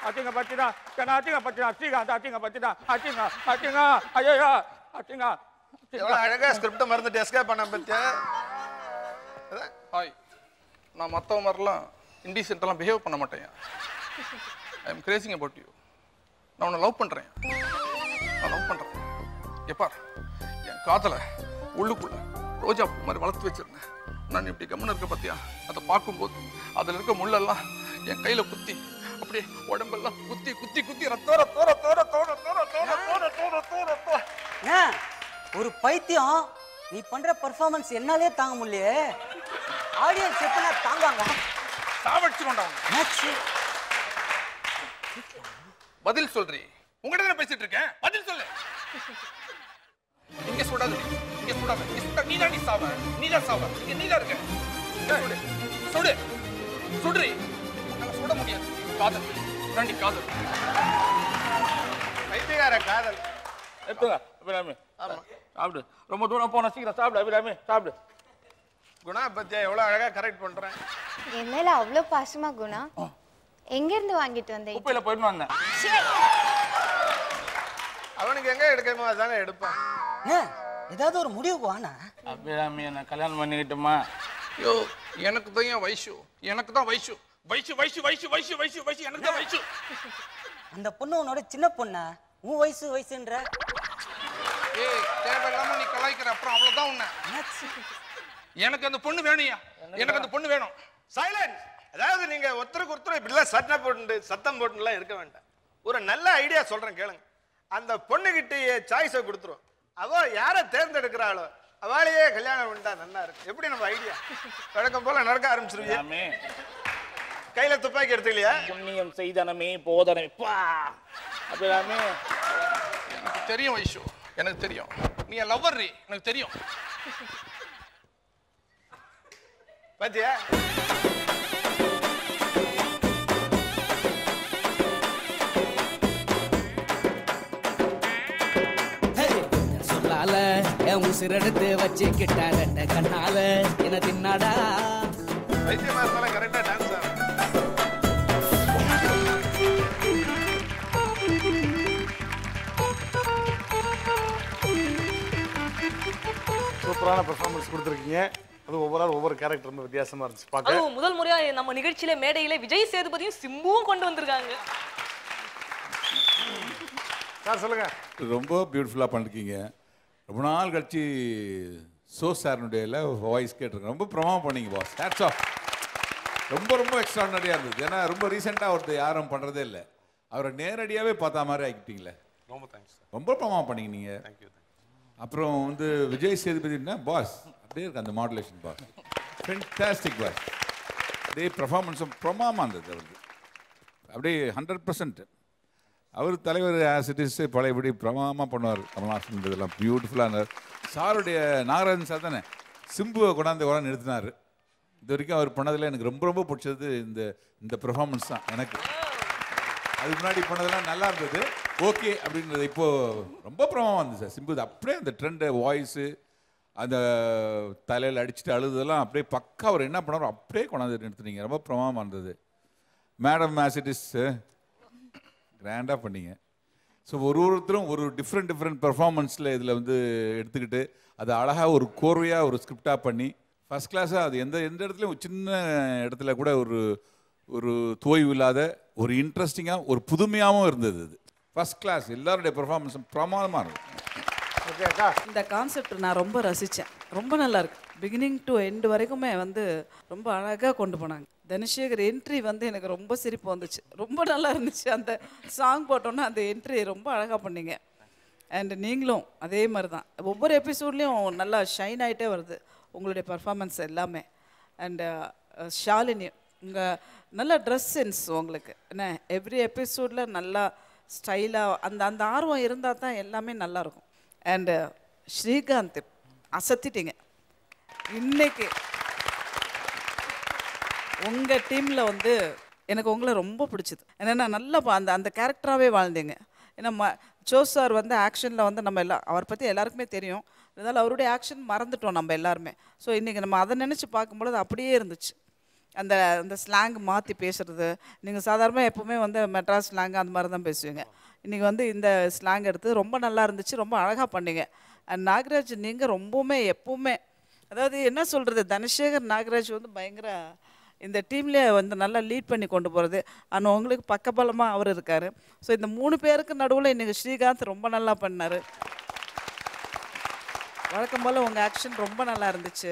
அச்சிங்க பச்சிடா கண்ணா, அச்சிங்க பச்சிடா ஸ்ரீகாந்த், அச்சிங்க பச்சிடா அச்சிங்க அச்சிங்க. ஐயோ அச்சிங்க. எவ்வளவு அழகா ஸ்கிரிப்ட் மறந்துட்டு எஸ்கேப் பண்ண பத்தியா? ஹாய், நான் மற்றவங்க மாதிரிலாம் இன்டீசென்ட்டெல்லாம் பிஹேவ் பண்ண மாட்டேன். I am grazing about you. நான் உன்னை லவ் பண்ணுறேன். நான் லவ் பண்ணுறேன். எப்பா என் காதலை உள்ளுக்குள்ள ரோஜா பூ மாதிரி வளர்த்து வச்சிருந்தேன். நான் இப்படி கம்மன் இருக்க பார்த்தியா? அதை பார்க்கும்போது அதில் இருக்க முள்ளெல்லாம் என் கையில் குத்தி அப்படியே உடம்பெல்லாம் குத்தி குத்தி குத்தி ரத்தோர தோர தோர தோர தோர தோர தோர தோர தோர தோர. ஒரு பைத்தியம், நீ பண்ற பெர்ஃபார்மன்ஸ் என்னாலே தாங்க முடியலையே. ஆடியன்ஸ் எப்பனா தாங்காங்க. சாவடிச்சுக்கொண்டா. பதில் சொல்றீ. உங்ககிட்ட தான் பேசிட்டு இருக்கேன், பதில் சொல்லு. இங்க சுடாது, இங்க சுடாது, இங்க சுடா. நீதான் நீ சாவ, நீதான் சாவ. இங்க நீதான் இருக்க. சுடு சுடு சுடுறீ. உன்னால சுட முடியாது. காதல் ரெண்டி காதல். பைத்தியக்கார காதல். எடுத்துங்க அபிராமி. ஆமா சாப்பிடு. ரொம்ப தூரம் போன சீக்கிரம் சாப்பிடு அபிராமி, சாப்பிடு. குணா பத்தியா எவ்வளவு அழகா கரெக்ட் பண்றேன். என் மேல அவ்வளவு பாசமா குணா. எங்க இருந்து வாங்கிட்டு வந்தேன்? குப்பையில போயிட்டு வந்தேன். அவனுக்கு எங்க எடுக்கணுமோ அதானே எடுப்பான். ஏதாவது ஒரு முடிவுக்கு வானா. அபிராமி என்ன கல்யாணம் பண்ணிக்கிட்டுமா? யோ எனக்கு தான் என் வயசு, எனக்கு தான் வயசு. வயசு வயசு வயசு வயசு வயசு வயசு எனக்கு தான் வயசு. அந்த பொண்ணு உன்னோட சின்ன பொண்ணா? உன் வயசு வயசுன்ற. ஏய் தேவையில்லாம நீ கலாய்க்கிற, அப்புறம் அவ்வளவுதான் உன்னை. எனக்கு அந்த பொண்ணு வேணும்யா, எனக்கு அந்த பொண்ணு வேணும். சைலன்ஸ். அதாவது நீங்க ஒருத்தருக்கு ஒருத்தர் இப்படிலாம் சத்தம் போட்டு சத்தம் போட்டுலாம் இருக்க வேண்டாம். ஒரு நல்ல ஐடியா சொல்றேன் கேளுங்க. அந்த பொண்ணுகிட்டயே சாய்ஸை கொடுத்துரும். அவ யாரை தேர்ந்தெடுக்கிறாளோ அவளையே கல்யாணம் பண்ணா நல்லா இருக்கு. எப்படி நம்ம ஐடியா வழக்கம் போல நடக்க ஆரம்பிச்சிருவியா? கையில துப்பாக்கி எடுத்துக்கலையா? புண்ணியம் செய்தனமே போதனமே. அபிராமி எனக்கு தெரியும் வைஷு, எனக்கு தெரியும். நீ லவ்வர், எனக்கு தெரியும். பாத்தியா? சொல்லால என் உசிரெடுத்து வச்சு கிட்ட கண்ணால என்ன தின்னாடா. வைத்தியமா இருந்தாலும் கரெக்டா டான்ஸ் ஆடும். சூப்பரான பெர்ஃபார்மன்ஸ் கொடுத்துருக்கீங்க. அது ஒவ்வொரு கேரக்டர் ரொம்ப வித்தியாசமா இருந்துச்சு பார்க்க. அது முதல் முறையா நம்ம நிகழ்ச்சியில மேடையில விஜய் சேதுபதியும் சிம்புவும் கொண்டு வந்திருக்காங்க. சார் சொல்லுங்க. ரொம்ப பியூட்டிஃபுல்லாக பண்ணிருக்கீங்க. ரொம்ப நாள் கழிச்சு சார்னுடைய வாய்ஸ் கேட்டிருக்கேன். ரொம்ப பிரமாதம் பண்ணீங்க பாஸ். Hats off. ரொம்ப ரொம்ப எக்ஸ்ட்ராடனரியாக இருந்தது. ஏன்னா ரொம்ப ரீசெண்டாக ஒருத்தர் யாரும் பண்ணுறதே இல்லை. அவரை நேரடியாகவே பார்த்தா மாதிரி ஆகிட்டீங்களே. ரொம்ப தேங்க்ஸ். ரொம்ப பிரமாதம் பண்ணீங்க நீங்கள். தேங்க்யூ. அப்புறம் வந்து விஜய் சேதுபதினா பாஸ் அப்படியே இருக்கு அந்த மாடுலேஷன் பாஸ். Fantastic pass. அப்படியே பெர்ஃபார்மன்ஸும் பிரமாதமாக இருந்தது அவருக்கு. அப்படியே 100%. அவர் தலைவர் ஆசிட்டிஸ் பழையபடி பிரமாதமாக பண்ணுவார். கமல்ஹாசன் இதெல்லாம் பியூட்டிஃபுல்லாக இருந்தார். சாருடைய நாகராஜன் சார் தானே சிம்புவை கொண்டாந்து நிறுத்தினார். இது வரைக்கும் அவர் பண்ணதில் எனக்கு ரொம்ப ரொம்ப பிடிச்சது இந்த பெர்ஃபார்மன்ஸ் தான் எனக்கு. அதுக்கு முன்னாடி பண்ணதெல்லாம் நல்லா இருந்தது. ஓகே அப்படின்றது இப்போது ரொம்ப பிரமாதமாக இருந்தது சார். சிம்பு அப்படியே அந்த ட்ரெண்டு வாய்ஸு அந்த தலையில் அடிச்சுட்டு அழுதெல்லாம் அப்படியே பக்கா அவர் என்ன பண்ணாரோ அப்படியே கொண்டாந்து நிறுத்துனீங்க. ரொம்ப பிரமாதமாக இருந்தது. மேடம் ஆசிட்டிஸ் கிராண்டாக பண்ணீங்க. ஸோ ஒருத்தரும் ஒரு டிஃப்ரெண்ட் பெர்ஃபார்மன்ஸில் இதில் வந்து எடுத்துக்கிட்டு அதை அழகாக ஒரு கோர்வையாக ஒரு ஸ்கிரிப்டாக பண்ணி ஃபஸ்ட் கிளாஸாக அது எந்த இடத்துலையும் சின்ன இடத்துல கூட ஒரு தோய்வு இல்லாத ஒரு இன்ட்ரெஸ்டிங்காக ஒரு புதுமையாகவும் இருந்தது. அது ஃபஸ்ட் கிளாஸ். எல்லாருடைய பெர்ஃபார்மன்ஸும் பிரமாதமாக இருக்கும். ஓகே அக்கா. இந்த கான்செப்ட் நான் ரொம்ப ரசித்தேன். ரொம்ப நல்லா இருக்கு. பிகினிங் டு எண்டு வரைக்குமே வந்து ரொம்ப அழகாக கொண்டு போனாங்க. தனசேகர் என்ட்ரி வந்து எனக்கு ரொம்ப சிரிப்பு வந்துச்சு. ரொம்ப நல்லா இருந்துச்சு. அந்த சாங் போட்டோன்னா அந்த என்ட்ரி ரொம்ப அழகாக பண்ணீங்க. அண்ட் நீங்களும் அதே மாதிரி தான் ஒவ்வொரு எபிசோட்லேயும் நல்லா ஷைன் ஆகிட்டே வருது உங்களுடைய பர்ஃபார்மன்ஸ் எல்லாமே. அண்டு ஷாலினி உங்கள் நல்ல ட்ரெஸ் சென்ஸ் உங்களுக்கு என்ன எவ்ரி எபிசோடில் நல்லா ஸ்டைலாக அந்த ஆர்வம் இருந்தால் தான் எல்லாமே நல்லாயிருக்கும். அண்டு ஸ்ரீகாந்த் அசத்திட்டீங்க இன்னைக்கு. உங்கள் டீமில் வந்து எனக்கு உங்களை ரொம்ப பிடிச்சது. ஏன்னா நல்லா அந்த கேரக்டராகவே வாழ்ந்தீங்க. ஏன்னா சார் வந்து ஆக்ஷனில் வந்து நம்ம எல்லாம் அவரை பற்றி எல்லாருக்குமே தெரியும். இருந்தாலும் அவருடைய ஆக்ஷன் மறந்துட்டோம் நம்ம எல்லாருமே. ஸோ இன்றைக்கி நம்ம அதை நினச்சி பார்க்கும்பொழுது அப்படியே இருந்துச்சு. அந்த ஸ்லாங் மாற்றி பேசுகிறது. நீங்கள் சாதாரணமாக எப்போவுமே வந்து மெட்ராஸ் ஸ்லாங் அந்த மாதிரி தான் பேசுவீங்க. இன்றைக்கி வந்து இந்த ஸ்லாங் எடுத்து ரொம்ப நல்லா இருந்துச்சு. ரொம்ப அழகாக பண்ணீங்க. அண்ட் நாகராஜ் நீங்கள் ரொம்பவுமே எப்போவுமே அதாவது என்ன சொல்கிறது தனசேகர் நாகராஜ் வந்து பயங்கர இந்த டீம்லேயே வந்து நல்லா லீட் பண்ணி கொண்டு போகிறது. ஆனால் உங்களுக்கு பக்கபலமாக அவர் இருக்கார். ஸோ இந்த 3 பேருக்கு நடுவில் இன்றைக்கி ஸ்ரீகாந்த் ரொம்ப நல்லா பண்ணார். வழக்கம் போல் உங்கள் ஆக்ஷன் ரொம்ப நல்லா இருந்துச்சு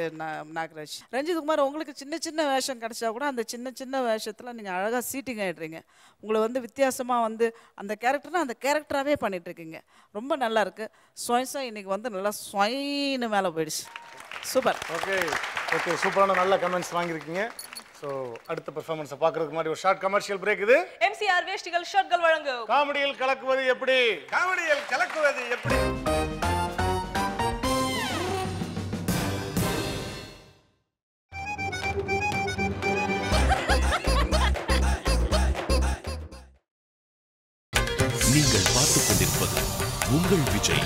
நாகராஜ். ரஞ்சித் குமார் உங்களுக்கு சின்ன வேஷம் கிடச்சா கூட அந்த சின்ன வேஷத்தில் நீங்கள் அழகாக சீட்டிங் ஆகிடுறீங்க. உங்களை வந்து வித்தியாசமாக வந்து அந்த கேரக்டர்னால் அந்த கேரக்டராகவே பண்ணிகிட்ருக்கீங்க. ரொம்ப நல்லா இருக்குது. ஸ்வயசா இன்றைக்கி வந்து நல்லா ஸ்வயின்னு மேலே போயிடுச்சு. சூப்பர். ஓகே சூப்பரான நல்ல கமெண்ட்ஸ் வாங்கியிருக்கீங்க. ஸோ அடுத்த பெர்ஃபார்மன்ஸை பார்க்கறதுக்கு முன்னாடி ஒரு ஷார்ட் கமர்ஷியல் பிரேக். இது MCR வேஷ்டிகள் ஷர்ட்கள் வழங்கும் காமெடியில் கலக்குவது எப்படி. நீங்கள் பார்த்துக் கொண்டிருப்பது உங்கள் Vijay.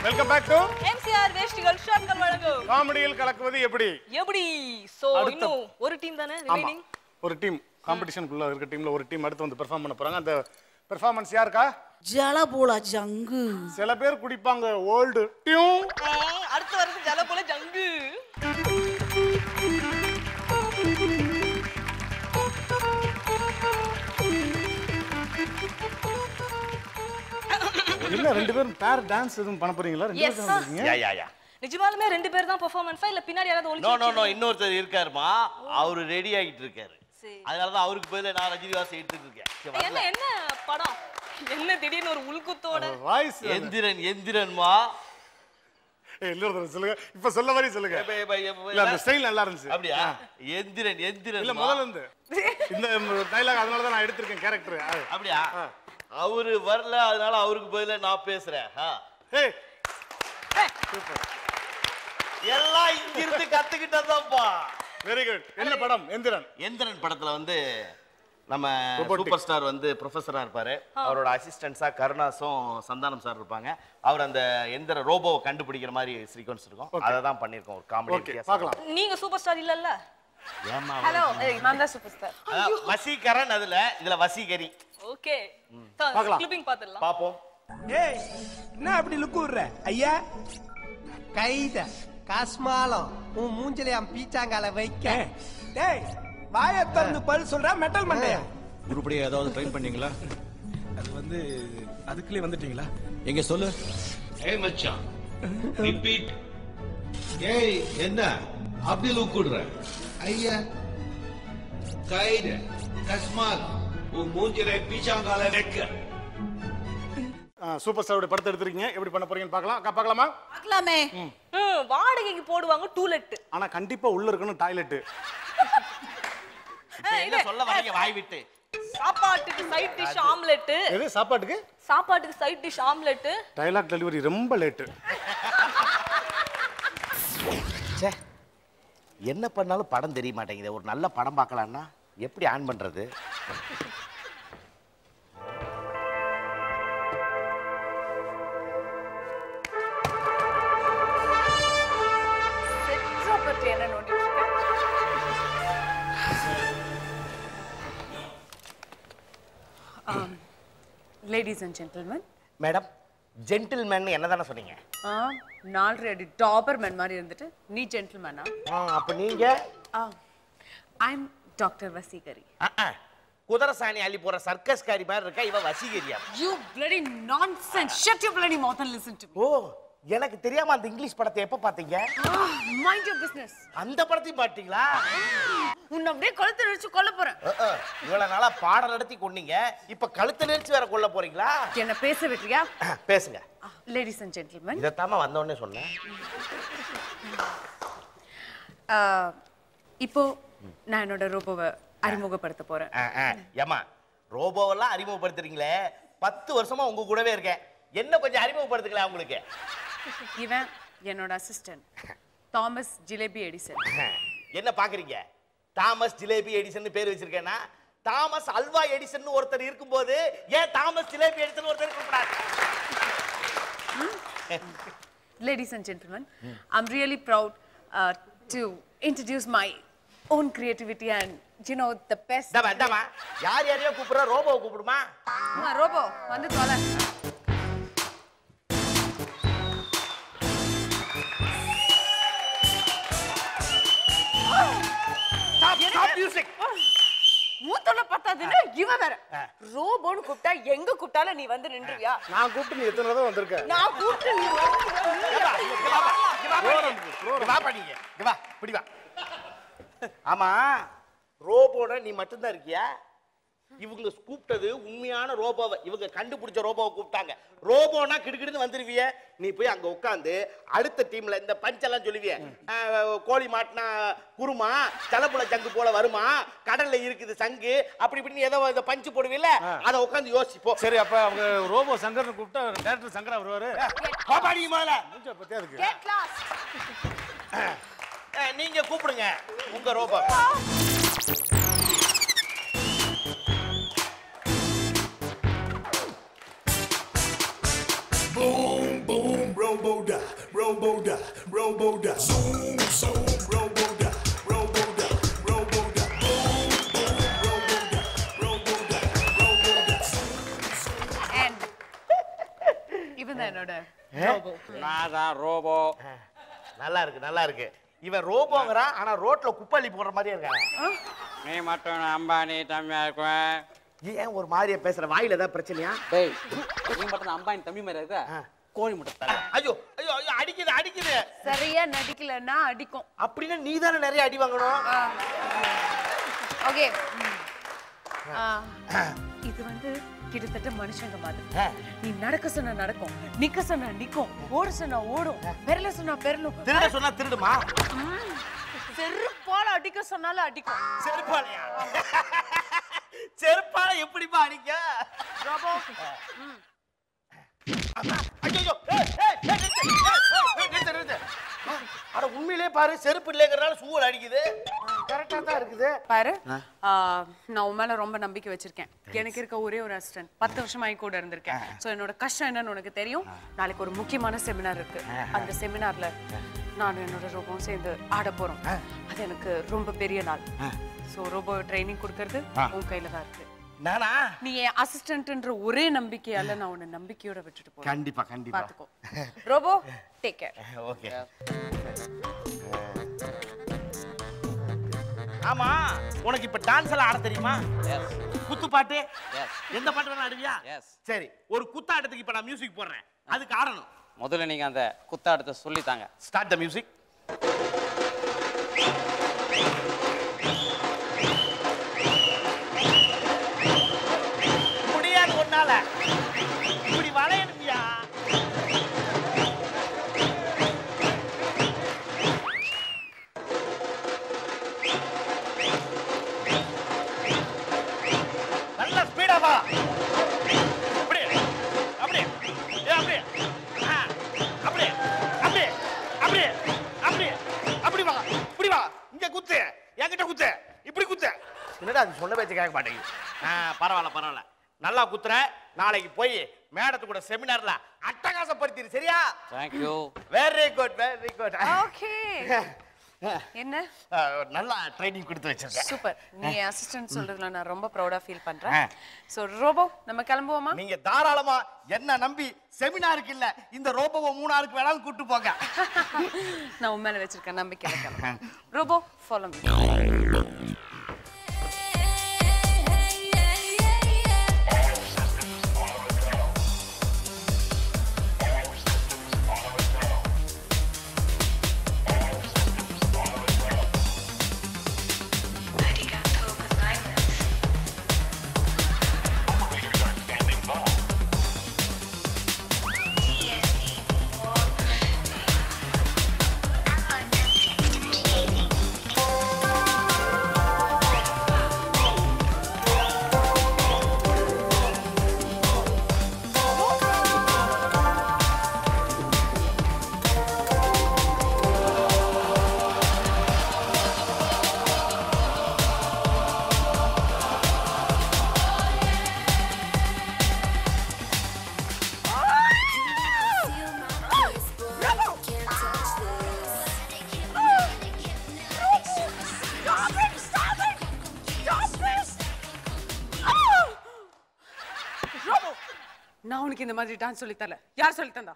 Welcome back to MCR வேஷ்டிகள் ஷர்ட்கள் வழங்கும் காமெடியில் கலக்குவது எப்படி. சோ இன்னும் ஒரு டீம் தானே ரிமைனிங். ஒரு டீம் காம்படிஷனுக்குள்ள இருக்க டீம்ல ஒரு டீம் அடுத்து வந்து பெர்ஃபார்ம் பண்ண போறாங்க. அந்த பெர்ஃபார்மன்ஸ் யாருக்கா? ஜலபோலா ஜங்கு. சில பேர் குடிப்பாங்க ஓல்டு டியூன். அடுத்து வருது ஜலபோலா ஜங்கு. என்ன 2 பேரும் பேர் டான்ஸ் எதுவும் பண்ண போறீங்களா? 2 பேரும் இருக்கீங்க. யா நிஜமாலுமே 2 பேர் தான் பெர்ஃபார்மன்ஸா இல்ல பின்னாடி யாராவது ஒளிச்சு? நோ இன்னொருத்தர் இருக்காருமா. அவரு ரெடி ஆகிட்டு இருக்காரு. அதனால தான் அவருக்கு பதிலா நான் ரஜினிவாஸ் எடுத்துட்டு இருக்கேன். என்ன படம் என்ன திடீர்னு ஒரு உள்குத்தோட வாய்ஸ் எந்திரன்மா. இன்னொரு சொல்லுங்க. இப்ப சொல்ல மாதிரி சொல்லுங்க. இல்ல அந்த ஸ்டைல் நல்லா இருந்துச்சு. அப்படியா? எந்திரன் இல்ல முதல்ல இருந்து இந்த டயலாக் அதனால தான் நான் எடுத்துர்க்கேன் கேரக்டர். அப்படியா? அவரு வரல அதனால அவருக்கு பதிலா நான் பேசுறேன். சூப்பர். எல்லாம் இங்க இருந்து கத்துக்கிட்டதாப்பா. Very good. என்ன படம்? எந்திரன் படத்துல வந்து நம்ம சூப்பர் ஸ்டார் வந்து ப்ரொஃபஸரா இருப்பாரு. அவரோட அசிஸ்டன்ஸா கருணாசும் சந்தானம் சார் இருப்பாங்க. அவர் அந்த எந்திர ரோபோவை கண்டுபிடிக்கிற மாதிரி சீக்வென்ஸ் இருக்கும். அதை தான் பண்ணிருக்கோம் ஒரு காமெடி. பார்க்கலாம். நீங்க சூப்பர் ஸ்டார் இல்லல்ல? ஹலோ நான் தான் சூப்பர் ஸ்டார். வசீகரன் அதுல இதுல வசீகரி. ஓகே பார்க்கலாம். கிளிப்பிங் பாத்துடலாம். பாப்போம். ஏய் என்ன அப்படி லுக்கு விடுற ஐயா கைத காஸ்மாலம் உன் மூஞ்சில என் பீச்சாங்கால வைக்க டேய் வாயை திறந்து பல் சொல்ற மெட்டல் மண்டையா உருப்படியா ஏதாவது ட்ரெயின் பண்ணீங்களா? அது வந்து அதுக்குள்ளே வந்துட்டீங்களா? எங்க சொல்லு. ஏய் மச்சான் ரிப்பீட். ஏய் என்ன அப்படி லுக் விடுற ஐயா கைத கஸ்மால் உன் மூஞ்சில பீச்சாங்கால வைக்க. சூப்பர் ஸ்டாரோட படத்தை எடுத்துருக்கீங்க, எப்படி பண்ண போறீங்கன்னு பார்க்கலாம். அக்கா பார்க்கலாமா? பார்க்கலாமே. வாடகைக்கு போடுவாங்க டூலெட். ஆனா கண்டிப்பா உள்ள இருக்கணும் டாய்லெட். என்ன சொல்ல வரீங்க வாய் விட்டு? சாப்பாட்டுக்கு சைட் டிஷ் ஆம்லெட். எது சாப்பாட்டுக்கு? சாப்பாட்டுக்கு side dish omelette. Dialogue delivery ரொம்ப லேட். ச்சே என்ன பண்ணாலும் படம் தெரிய மாட்டேங்குது. ஒரு நல்ல படம் பார்க்கலாம்னா எப்படி ஆன் பண்றது? என்ன நோண்டிட்டு இருக்க? Ladies and gentlemen. Madam gentleman என்னதானே சொன்னீங்க? நான் ஆல்ரெடி டாபர்மேன் மாதிரி இருந்துட்டு நீ ஜென்டில்மேனா? அப்ப நீங்க? I'm Dr. வசீகரி. குதிரசாணி அள்ளி போற சர்க்கஸ்காரி மாதிரி இருக்கா இவ வசீகரியா? You bloody nonsense. Shut your bloody mouth and listen to me. ஓ எனக்கு தெரியாம அந்த இங்கிலீஷ் படத்தை எப்ப பாத்தீங்க? Mind your business. அந்த படத்தையும் பாத்தீங்களா? உன்னை அப்படியே கழுத்து நெரிச்சு கொல்ல போறேன். இவ்வளவு நாளா பாடம் நடத்தி கொன்னீங்க, இப்ப கழுத்து நெரிச்சு வேற கொல்ல போறீங்களா? என்ன பேச விட்டுறியா? பேசுங்க. Ladies and gentlemen. இதத்தாம வந்த உடனே சொன்னேன். இப்போ நான் என்னோட ரோபோவை அறிமுகப்படுத்த போறேன். ஏமா ரோபோவெல்லாம் அறிமுகப்படுத்துறீங்களே, 10 வருஷமா உங்க கூடவே இருக்கேன், என்ன கொஞ்சம் அறிமுகப்படுத்துங்களா உங்களுக்கு? இவன் என்னோட அசிஸ்டன்ட் தாமஸ் ஜிலேபி எடிசன். என்ன பாக்குறீங்க? தாமஸ் ஜிலேபி எடிசன் பேர் வச்சிருக்கேன்னா தாமஸ் அல்வா எடிசன் ஒருத்தர் இருக்கும்போது ஏன் தாமஸ் ஜிலேபி எடிசன் ஒருத்தர் இருக்கக்கூடாது? Ladies and gentlemen, I'm really proud to introduce my own creativity and you know the best. டமா யார் யாரையோ கூப்பிடுற, ரோபோவை கூப்பிடுமா? ரோபோ வந்து தொலை. Stop music. மூத்தல பத்தாதுன்னு இவ வேற ரோபோன்னு கூப்பிட்டா எங்க கூப்பிட்டாலும் நீ வந்து நின்றுவியா? நான் கூப்பிட்டு நீ எத்தனை தடவை வந்திருக்க? நான் கூப்பிட்டு நீ வா. ஆமா ரோபோட நீ மட்டும்தான் இருக்கியா? இவங்க கூப்பிட்டது உண்மையான ரோபோவை, இவங்க கண்டுபிடிச்ச ரோபோவை கூப்பிட்டாங்க. ரோபோனா கிடுக்கிடுன்னு வந்துருவிய, நீ போய் அங்க உட்காந்து அடுத்த டீம்ல இந்த பஞ்செல்லாம் சொல்லுவிய. கோழி மாட்டினா குருமா, தலைப்புல சங்கு போல வருமா, கடல்ல இருக்குது சங்கு, அப்படி இப்படின்னு ஏதோ இந்த பஞ்சு போடுவீல்ல, அதை உட்காந்து யோசிப்போம். சரி, அப்ப அவங்க ரோபோ சங்கர்னு கூப்பிட்டா டைரக்டர் சங்கரா வருவாரு. பாபாடி மேல மூஞ்ச பத்தியா இருக்கு. நீங்க கூப்பிடுங்க உங்க robot. Boom, boom, robo-da, robo-da, robo-da. Zoom, zoom, robo-da, robo-da, robo-da. Boom, boom, robo-da, robo-da, robo-da. And even then என்னோட ரோபோ. நான் தான் ரோபோ. நல்லா இருக்கு, நல்லா இருக்கு. இவன் ரோபோங்கறான், ஆனா ரோட்ல குப்பை போடுற மாதிரியே இருக்கான். நீ மட்டும் அம்பானி தம்பியா இருக்குவேன். ஏன் ஒரு மாதிரியா பேசுற? வாயில ஏதாவது பிரச்சனையா? டேய் நீ மட்டும் அம்பானி தம்பி மாதிரி இருக்க, கோழி முட்டை தர. ஐயோ ஐயோ ஐயோ, அடிக்குது அடிக்குது. சரியா நடிக்கலன்னா அடிக்கும். அப்படின்னா நீ தானே நிறைய அடி வாங்கணும். ஓகே, இது வந்து கிட்டத்தட்ட மனுஷங்க மாதிரி. நீ நடக்க சொன்னா நடக்கும், நிக்க சொன்னா நிக்கும், ஓட சொன்னா ஓடும், பெரல சொன்னா பெரலும், திருட சொன்னா திருடுமா? செருப்பால அடிக்க சொன்னாலும் அடிக்கும். செருப்பாலையா? செருப்பால எப்படிப்பா அடிக்க? ரோபோ ஐயோ நிறுத்து. அட உண்மையிலே பாரு செருப்பு இல்லைங்கிறனால சூழல் அடிக்குது. கரெக்டா தான் இருக்குது. பாரு நான் உன் மேல ரொம்ப நம்பிக்கை வச்சிருக்கேன். எனக்கு இருக்க ஒரே ஒரு அசிஸ்டன்ட் 10 வருஷமா கூட இருந்திருக்கேன். சோ என்னோட கஷ்டம் என்னன்னு உனக்கு தெரியும். நாளைக்கு ஒரு முக்கியமான செமினார் இருக்கு. அந்த செமினார்ல நான் என்னோட ரோபோவும் சேர்ந்து ஆட போறோம். அது எனக்கு ரொம்ப பெரிய நாள். சோ ரோபோ ட்ரைனிங் கொடுக்கறது உன் கையில தான் இருக்கு. நானா? நீ என் அசிஸ்டன்ட்ன்ற ஒரே நம்பிக்கையால நான் உன்னை நம்பிக்கையோட விட்டுட்டு போறேன். கண்டிப்பா கண்டிப்பா. பாத்துக்கோ. Robot take care. ஓகே. ஆமா உனக்கு இப்ப டான்ஸ் எல்லாம் ஆட தெரியுமா? குத்து பாட்டு எந்த பாட்டு வேணா ஆடுவியா? சரி ஒரு குத்தாட்டத்துக்கு இப்ப நான் மியூசிக் போடுறேன். அதுக்கு ஆடணும். முதல்ல நீங்க அந்த குத்தாட்டத்தை சொல்லித்தாங்க. Start the music. முடியாது ஒன்னால. இப்படி வளையணும்யா. நல்ல ஸ்பீடா வா. அப்படியே அப்படியே அப்படியே அப்படியே அப்படியே அப்படியே அப்படியே அப்படி வா. இப்படி வா. இங்க குத்து. என்கிட்ட குத்து. இப்படி குத்து. என்னடா அது சொன்ன பேச்சு கேட்க மாட்டேங்குது. பரவாயில்ல பரவாயில்ல. நல்லா குத்துற. நாளைக்கு போய் மேடத்து கூட செமினார்ல அட்டகாசப்படுத்திரு. சரியா? Thank you. Very good very good. Okay. என்ன நல்லா ட்ரைனிங் கொடுத்து வச்சிருக்கேன். சூப்பர். நீ அசிஸ்டன்ட் சொல்றதுல நான் ரொம்ப ப்ரௌடா ஃபீல் பண்றேன். சோ ரோபோ நம்ம கிளம்புவோமா? நீங்க தாராளமா என்ன நம்பி செமினாருக்கு இல்ல இந்த ரோபோவை மூணாருக்கு வேணாலும் கூட்டி போங்க. நான் உன் மேல வச்சிருக்கேன் நம்பிக்கை வைக்கிறேன். Robot follow me. நான் உனக்கு இந்த மாதிரி டான்ஸ் சொல்லி தரல. யார் சொல்லி தந்தா?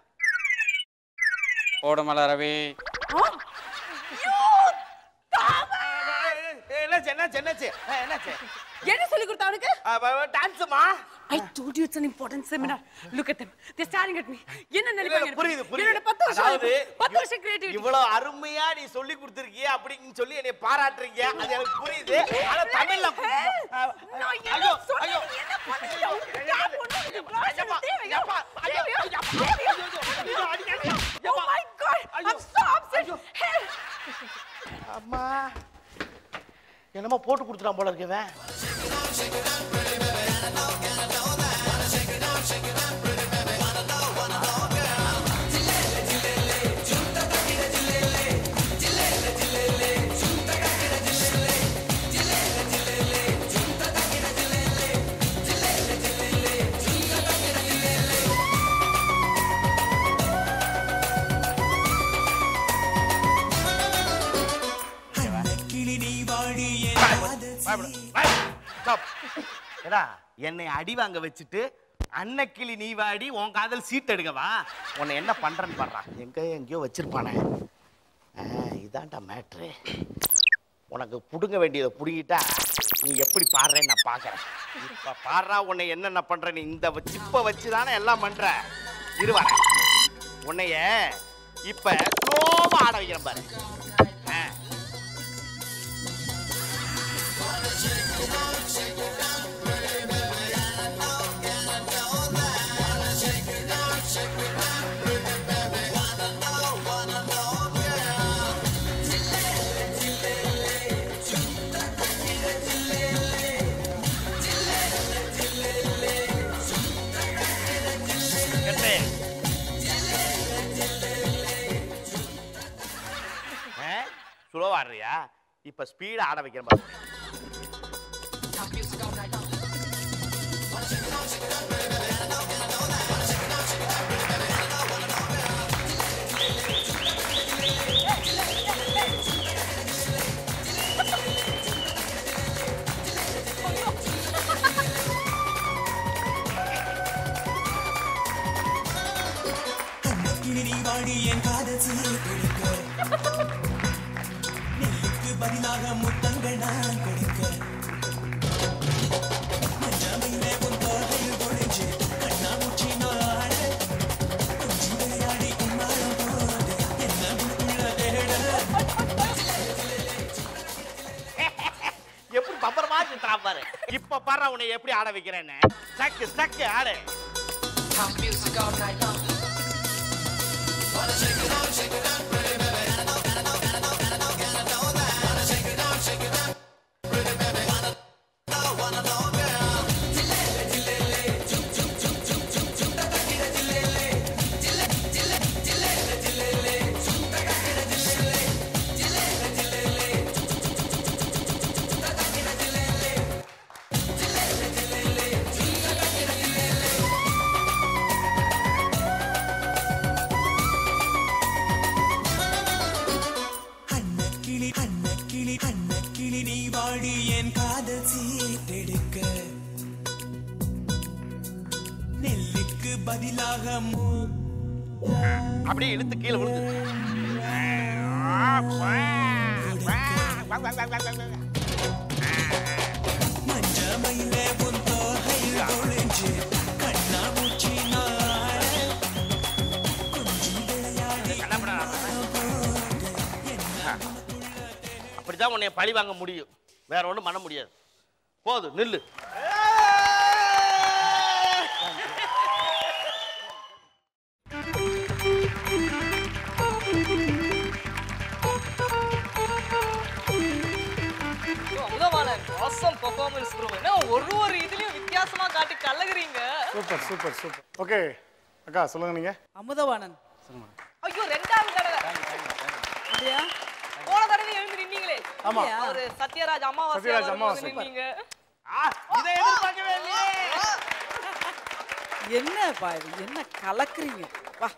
ஓடமல ரவி. என்ன சொல்லி கொடுத்தா உனக்கு? டான்ஸ்மா. I told you it's an important seminar. Look at them. They're staring at me. என்ன நினைப்பாங்க? புரியுது புரியுது. என்னோட 10 வருஷம் கிரியேட்டிவிட்டி. இவ்வளவு அருமையா நீ சொல்லி கொடுத்திருக்கீங்க அப்படினு சொல்லி என்னை பாராட்டுறீங்க. அது எனக்கு புரியுது. ஆனா தமிழ்ல ஐயோ ஐயோ என்ன பண்ணுறீங்க? யார் பண்ணுது? ஐயப்பா ஐயோ Oh my god. I'm so upset. அம்மா என்னமோ போட்டு கொடுத்துறான் போல இருக்கேன். என்னை அடி வாங்க வச்சுட்டு அன்னக்கிளி நீ வாடி உன் காதல் சீட் எடுக்கவா? உன்னை என்ன பண்றேன்னு பாடுறா. எங்கேயோ வச்சிருப்பானே. இதான்டா மேட்ரு. உனக்கு புடுங்க வேண்டியதை புடுங்கிட்டா நீ எப்படி பாடுறேன்னு நான் பார்க்கறேன். இப்ப பாடுறா. உன்னை என்னென்ன பண்ற நீ இந்த சிப்பை வச்சுதானே எல்லாம் பண்ற. இருவார உன்னைய இப்ப ஸ்லோவா ஆட வைக்கிறேன் பாரு. இப்ப ஸ்பீடா ஆட வைக்கிற மாதிரி. என் காதல் சீர்கெடுக்க நெல்லுக்கு பதிலாக முத்தங்கள் நான் கொடுக்க மஞ்சமையிலே உன் தோகையில் ஒழிஞ்சு கண்ணாமூச்சி நாட கொஞ்சி விளையாடி கும்மாளம் போது என்ன உள்ள தேட எப்படி பப்பரமா சுத்துறான் பாரு. இப்ப பாரு உன்னை எப்படி ஆட வைக்கிறேன்னு. ஸ்டக்கு ஸ்டக்கு ஆடு. Music all night long. Wanna shake it on, shake it on, pretty baby. Wanna know that. Wanna shake it on, pretty baby. Wanna know, girl. Jilele, jilele, jum, jum, jum, jum, jum, jum, takakira jilele. Jilele, jilele, jilele, jum, takakira jilele. Jilele, jilele, jum, jum, jum, jum, jum, jum, jum, takakira jilele. Jilele, jilele, jum, takakira jilele. கிளி நீ வாடி என் காதல் சீட்டெடுக்க நெல்லுக்கு பதிலாக அப்படியே இழுத்து கீழே விழுந்து. மஞ்சமையிலே உன் தோகையில் ஒழிஞ்சு கண்ணாமூச்சி நாட கொஞ்சி விளையாடி அப்படிதான் உன்னை பழி வாங்க முடியும். வேற ஒண்ணும் பண்ண முடியாது. போதும் நில்லு. Awesome performance bro. என்ன ஒரு இதுலயும் வித்தியாசமா காட்டி கலகுறீங்க. Super super super. ஓகே அக்கா சொல்லுங்க நீங்க. அமுதவாணன். ஐயோ ரெண்டாவது தடவை. அப்படியா? போன தடவை எழுந்து நின்னீங்களே. ஆமா. ஒரு சத்யராஜ் அமாவாசை நின்னீங்க. இதை எதிர்பார்க்கவே இல்லையே. என்னப்பா இது என்ன கலக்குறீங்க? வா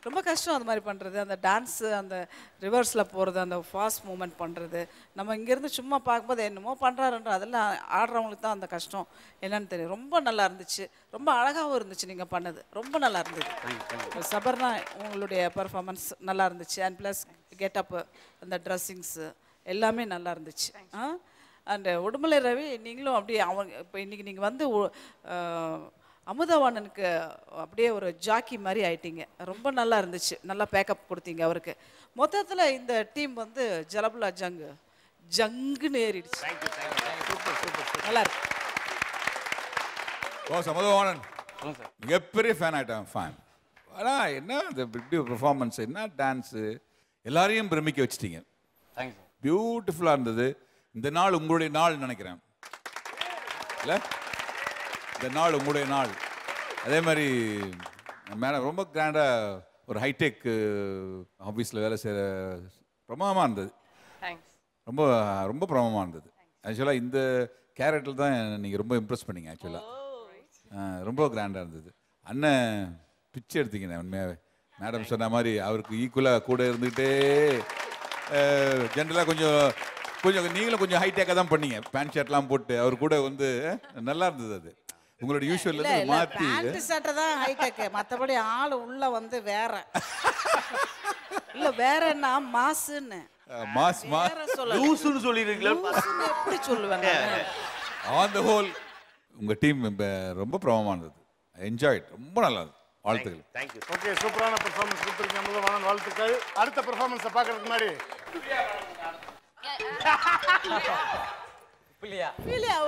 ரொம்ப கஷ்டம் அது மாதிரி பண்ணுறது. அந்த டான்ஸு, அந்த ரிவர்ஸில் போகிறது, அந்த ஃபாஸ்ட் மூமெண்ட் பண்ணுறது. நம்ம இங்கேருந்து சும்மா பார்க்கும்போது என்னமோ பண்ணுறாருன்ற அதெல்லாம் ஆடுறவங்களுக்கு தான் அந்த கஷ்டம் என்னன்னு தெரியும். ரொம்ப நல்லா இருந்துச்சு, ரொம்ப அழகாகவும் இருந்துச்சு நீங்கள் பண்ணது. ரொம்ப நல்லா இருந்தது. சபர்னா உங்களுடைய பர்ஃபார்மன்ஸ் நல்லா இருந்துச்சு. அண்ட் ப்ளஸ் கெட்டப்பு, அந்த ட்ரெஸ்ஸிங்ஸு எல்லாமே நல்லா இருந்துச்சு. அண்ட் உடுமலை ரவி நீங்களும் அப்படியே அவங்க இப்போ இன்றைக்கி நீங்கள் வந்து அமுதவாணனுக்கு அப்படியே ஒரு ஜாக்கி மாதிரி ஆயிட்டீங்க. ரொம்ப நல்லா இருந்துச்சு. நல்லா பேக்கப் கொடுத்தீங்க அவருக்கு. மொத்தத்தில் இந்த டீம் வந்து ஜலபுலா ஜங்குன்னு ஏறிடுச்சு. நல்லா இருக்கு. ஓ அமுதவாணன் மிகப்பெரிய ஃபேன் ஆகிட்டேன். ஃபேன் ஆனால் என்ன இந்த பெர்ஃபார்மன்ஸ், என்ன டான்ஸு, எல்லாரையும் பிரமிக்க வச்சிட்டீங்க. பியூட்டிஃபுல்லாக இருந்தது. இந்த நாள் உங்களுடைய நாள் நினைக்கிறேன் இல்லை? இந்த நாள் உங்களுடைய நாள். அதே மாதிரி மேடம் ரொம்ப கிராண்டாக ஒரு ஹைடெக் ஆஃபீஸில் வேலை செய்கிற பிரமாதமாக இருந்தது. ரொம்ப ரொம்ப பிரமாதமாக இருந்தது. ஆக்சுவலாக இந்த கேரக்டர் தான் நீங்கள் ரொம்ப இம்ப்ரெஸ் பண்ணீங்க. ஆக்சுவலாக ரொம்ப கிராண்டாக இருந்தது. அண்ணன் பிச்சை எடுத்தீங்கண்ணே உண்மையாகவே. மேடம் சொன்ன மாதிரி அவருக்கு ஈக்குவலாக கூட இருந்துக்கிட்டே ஜென்ரலாக கொஞ்சம் நீங்களும் கொஞ்சம் ஹைடெக்காக தான் பண்ணீங்க. பேண்ட் ஷர்ட்லாம் போட்டு அவர் கூட வந்து நல்லா இருந்தது. அது உங்களோட யூஷுவல் மாற்றி பேண்ட் சட்டை தான் ஹைடெக், மற்றபடி ஆள் உள்ள வந்து வேற இல்லை. வேற என்ன மாசுன்னு மாஸ் லூசுன்னு சொல்லிருக்கீங்களா? எப்படி சொல்லுவாங்க? ஆன் தி ஹோல் உங்கள் டீம் ரொம்ப பிரபலமாக இருந்தது. என்ஜாய், ரொம்ப நல்லா இருந்தது. வாழ்த்துக்கள். தேங்க்யூ. ஓகே சூப்பரான பெர்ஃபார்மன்ஸ் கொடுத்துருக்கீங்க அமுதவாணன். வாழ்த்துக்கள். அடுத்த பெர்ஃபார்மன்ஸை பார்க்கறதுக்கு முன்னாடி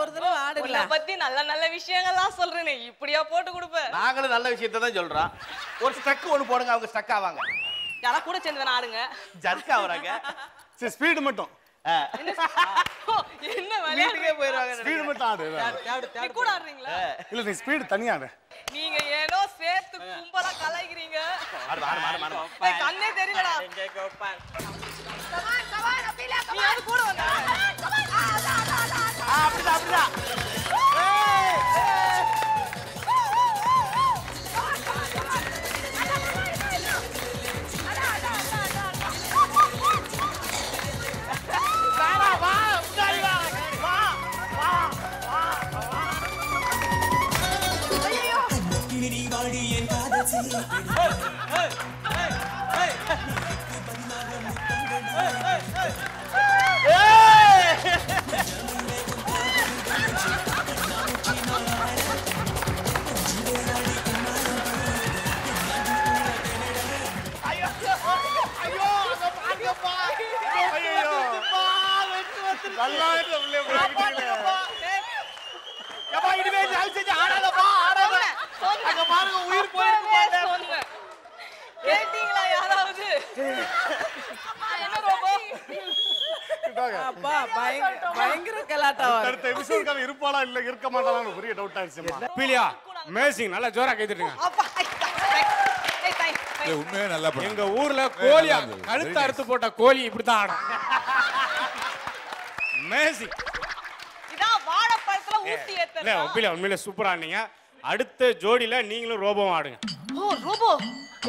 ஒரு தடவை ஆடுங்களா? பத்தி நல்ல நல்ல விஷயங்கள்லாம் சொல்றேனே, இப்படியா போட்டு கொடுப்பேன்? நாங்களும் நல்ல விஷயத்தை தான் சொல்றோம். ஒரு ஸ்டக் ஒன்று போடுங்க, அவங்க ஸ்டக் ஆவாங்க. யாரா கூட சேர்ந்து வேணா ஆடுங்க. ஜர்க் ஆவறாங்க. சரி ஸ்பீடு மட்டும். என்ன வீட்டுக்கே போயிடுவாங்க. ஸ்பீடு மட்டும் ஆடு. நீ கூட ஆடுறீங்களா? இல்ல நீ ஸ்பீடு தனியா ஆடு. நீங்க ஏனோ சேர்த்து கும்பலா கலாய்க்கிறீங்க. ஆடு ஆடு ஆடு ஆடு. கண்ணே தெரியலடா. எங்க கோபால். கமான் கமான் அபிலா நீ அது கூட வந்த அப்படிதான் அப்படிதான் கேட்டீங்களா யாராவது என்ன ரோபோ அப்பா பயங்கர கலாட்டா அடுத்த எபிசோடுக்காக இருப்பாளா இல்ல இருக்க மாட்டாளான்னு பெரிய டவுட் ஆயிடுச்சுமா. பிலியா அமேசிங் நல்லா ஜோரா கைத்துட்டுங்க. உண்மையே நல்லா பண்ணு. எங்க ஊர்ல கோழியா கழுத்து அறுத்து போட்ட கோழி இப்படிதான் ஆடும். அமேசிங். இதான் வாழைப்பழத்துல ஊட்டி இல்ல ஏத்துறா. பிலியா உண்மையிலே சூப்பரா ஆடுனீங்க. அடுத்த ஜோடியில நீங்களும் ரோபோவும் ஆடுங்க. ஓ ரோபோ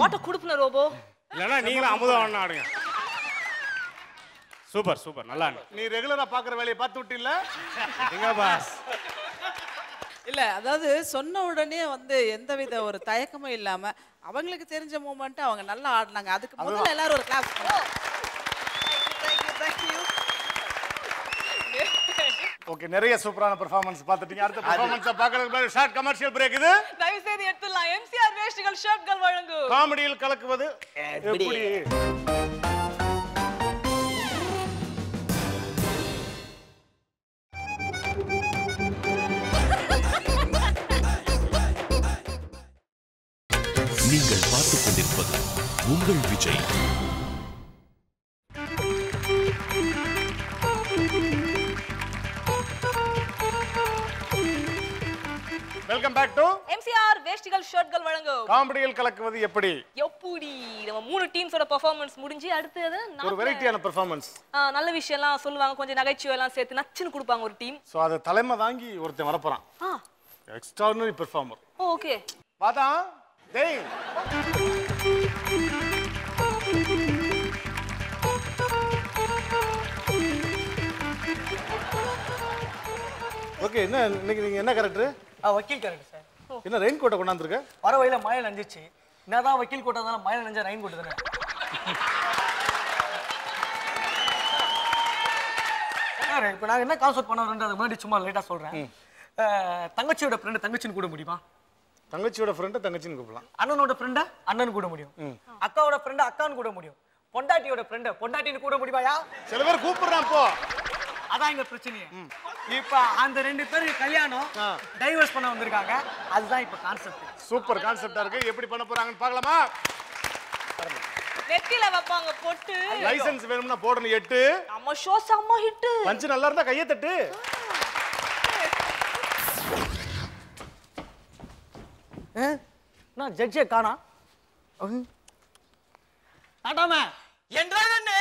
வாட்ட குடுப்புன ரோபோ. இல்லனா நீங்களும் அமுதம் ஆடுங்க. சூப்பர் சூப்பர் நல்லா நீ ரெகுலரா பாக்குற வேலையை பார்த்து விட்டில்ல எங்க பாஸ் இல்ல அதாவது சொன்ன உடனே வந்து எந்தவித ஒரு தயக்கமும் இல்லாம அவங்களுக்கு தெரிஞ்ச மூமெண்ட் அவங்க நல்லா ஆடினாங்க. அதுக்கு முதல்ல எல்லாரும் ஒரு கிளாஸ் ஓகே நிறைய சூப்பரான பெர்ஃபார்மன்ஸ் பார்த்துட்டீங்க. அடுத்த பெர்ஃபார்மன்ஸ் பார்க்கறதுக்கு முன்னாடி ஷார்ட் கமர்ஷியல் பிரேக் இது. தயவு செய்து எடுத்துலாம். எம்சிஆர் வேஷ்டிகள் ஷர்ட்கள் வழங்கும் காமெடியில் கலக்குவது எப்படி? நீங்கள் பார்த்துக் கொண்டிருப்பது உங்கள் Vijay. Welcome back to MGR வேஷ்டிகள் ஷர்ட்கள் வழங்கும் காமெடியில் கலக்குவது எப்படி? எப்படி நம்ம 3 டீம்ஸோட பெர்ஃபார்மன்ஸ் முடிஞ்சு அடுத்து ஒரு வெரைட்டியான பெர்ஃபார்மன்ஸ். நல்ல விஷயம்லாம் சொல்லுவாங்க, கொஞ்சம் நகைச்சுவை எல்லாம் சேர்த்து நச்சுன்னு கொடுப்பாங்க ஒரு டீம். சோ அத தலைமை தாங்கி ஒருத்தன் வரப்போறான். Extraordinary performer. ஓகே பாதா டேய் ஓகே என்ன இன்னைக்கு நீங்க என்ன கரெக்டர்? வக்கீல் கரெக்ட் சார். என்ன ரெயின் கோட்டை கொண்டாந்துருக்க? வர வழியில மழை நஞ்சிச்சு. என்னதான் வக்கீல் கோட்டை இருந்தாலும் மழை நஞ்சா ரெயின் கோட்டை தானே. இப்போ நான் என்ன கான்செப்ட் பண்ண வரேன் அதுக்கு முன்னாடி சும்மா லேட்டா சொல்றேன். தங்கச்சியோட ஃப்ரெண்ட் தங்கச்சின்னு கூட முடியுமா? தங்கச்சியோட ஃப்ரெண்ட் தங்கச்சின்னு கூப்பிடலாம். அண்ணனோட ஃப்ரெண்ட் அண்ணன் கூட முடியும். அக்காவோட ஃப்ரெண்ட் அக்கான்னு கூட முடியும். பொண்டாட்டியோட ஃப்ரெண்ட் பொண்டாட்டின்னு கூட முடியுமாயா? சில பேர் கூப்பிடுறான் போ. அதான் எங்க பிரச்சனையே. இப்ப அந்த 2 பேர் கல்யாணம் டைவர்ஸ் பண்ண வந்திருக்காங்க. அதுதான் இப்ப கான்செப்ட். சூப்பர் கான்செப்டா இருக்கு. எப்படி பண்ண போறாங்கன்னு பார்க்கலாமா? நெத்தில வைப்பாங்க பொட்டு. லைசென்ஸ் வேணும்னா போடணும் 8. நம்ம ஷோ செம்ம ஹிட். பஞ்ச் நல்லா இருந்தா கையை தட்டு. நான் ஜட்ஜே காணா. ஆட்டாம என்றானே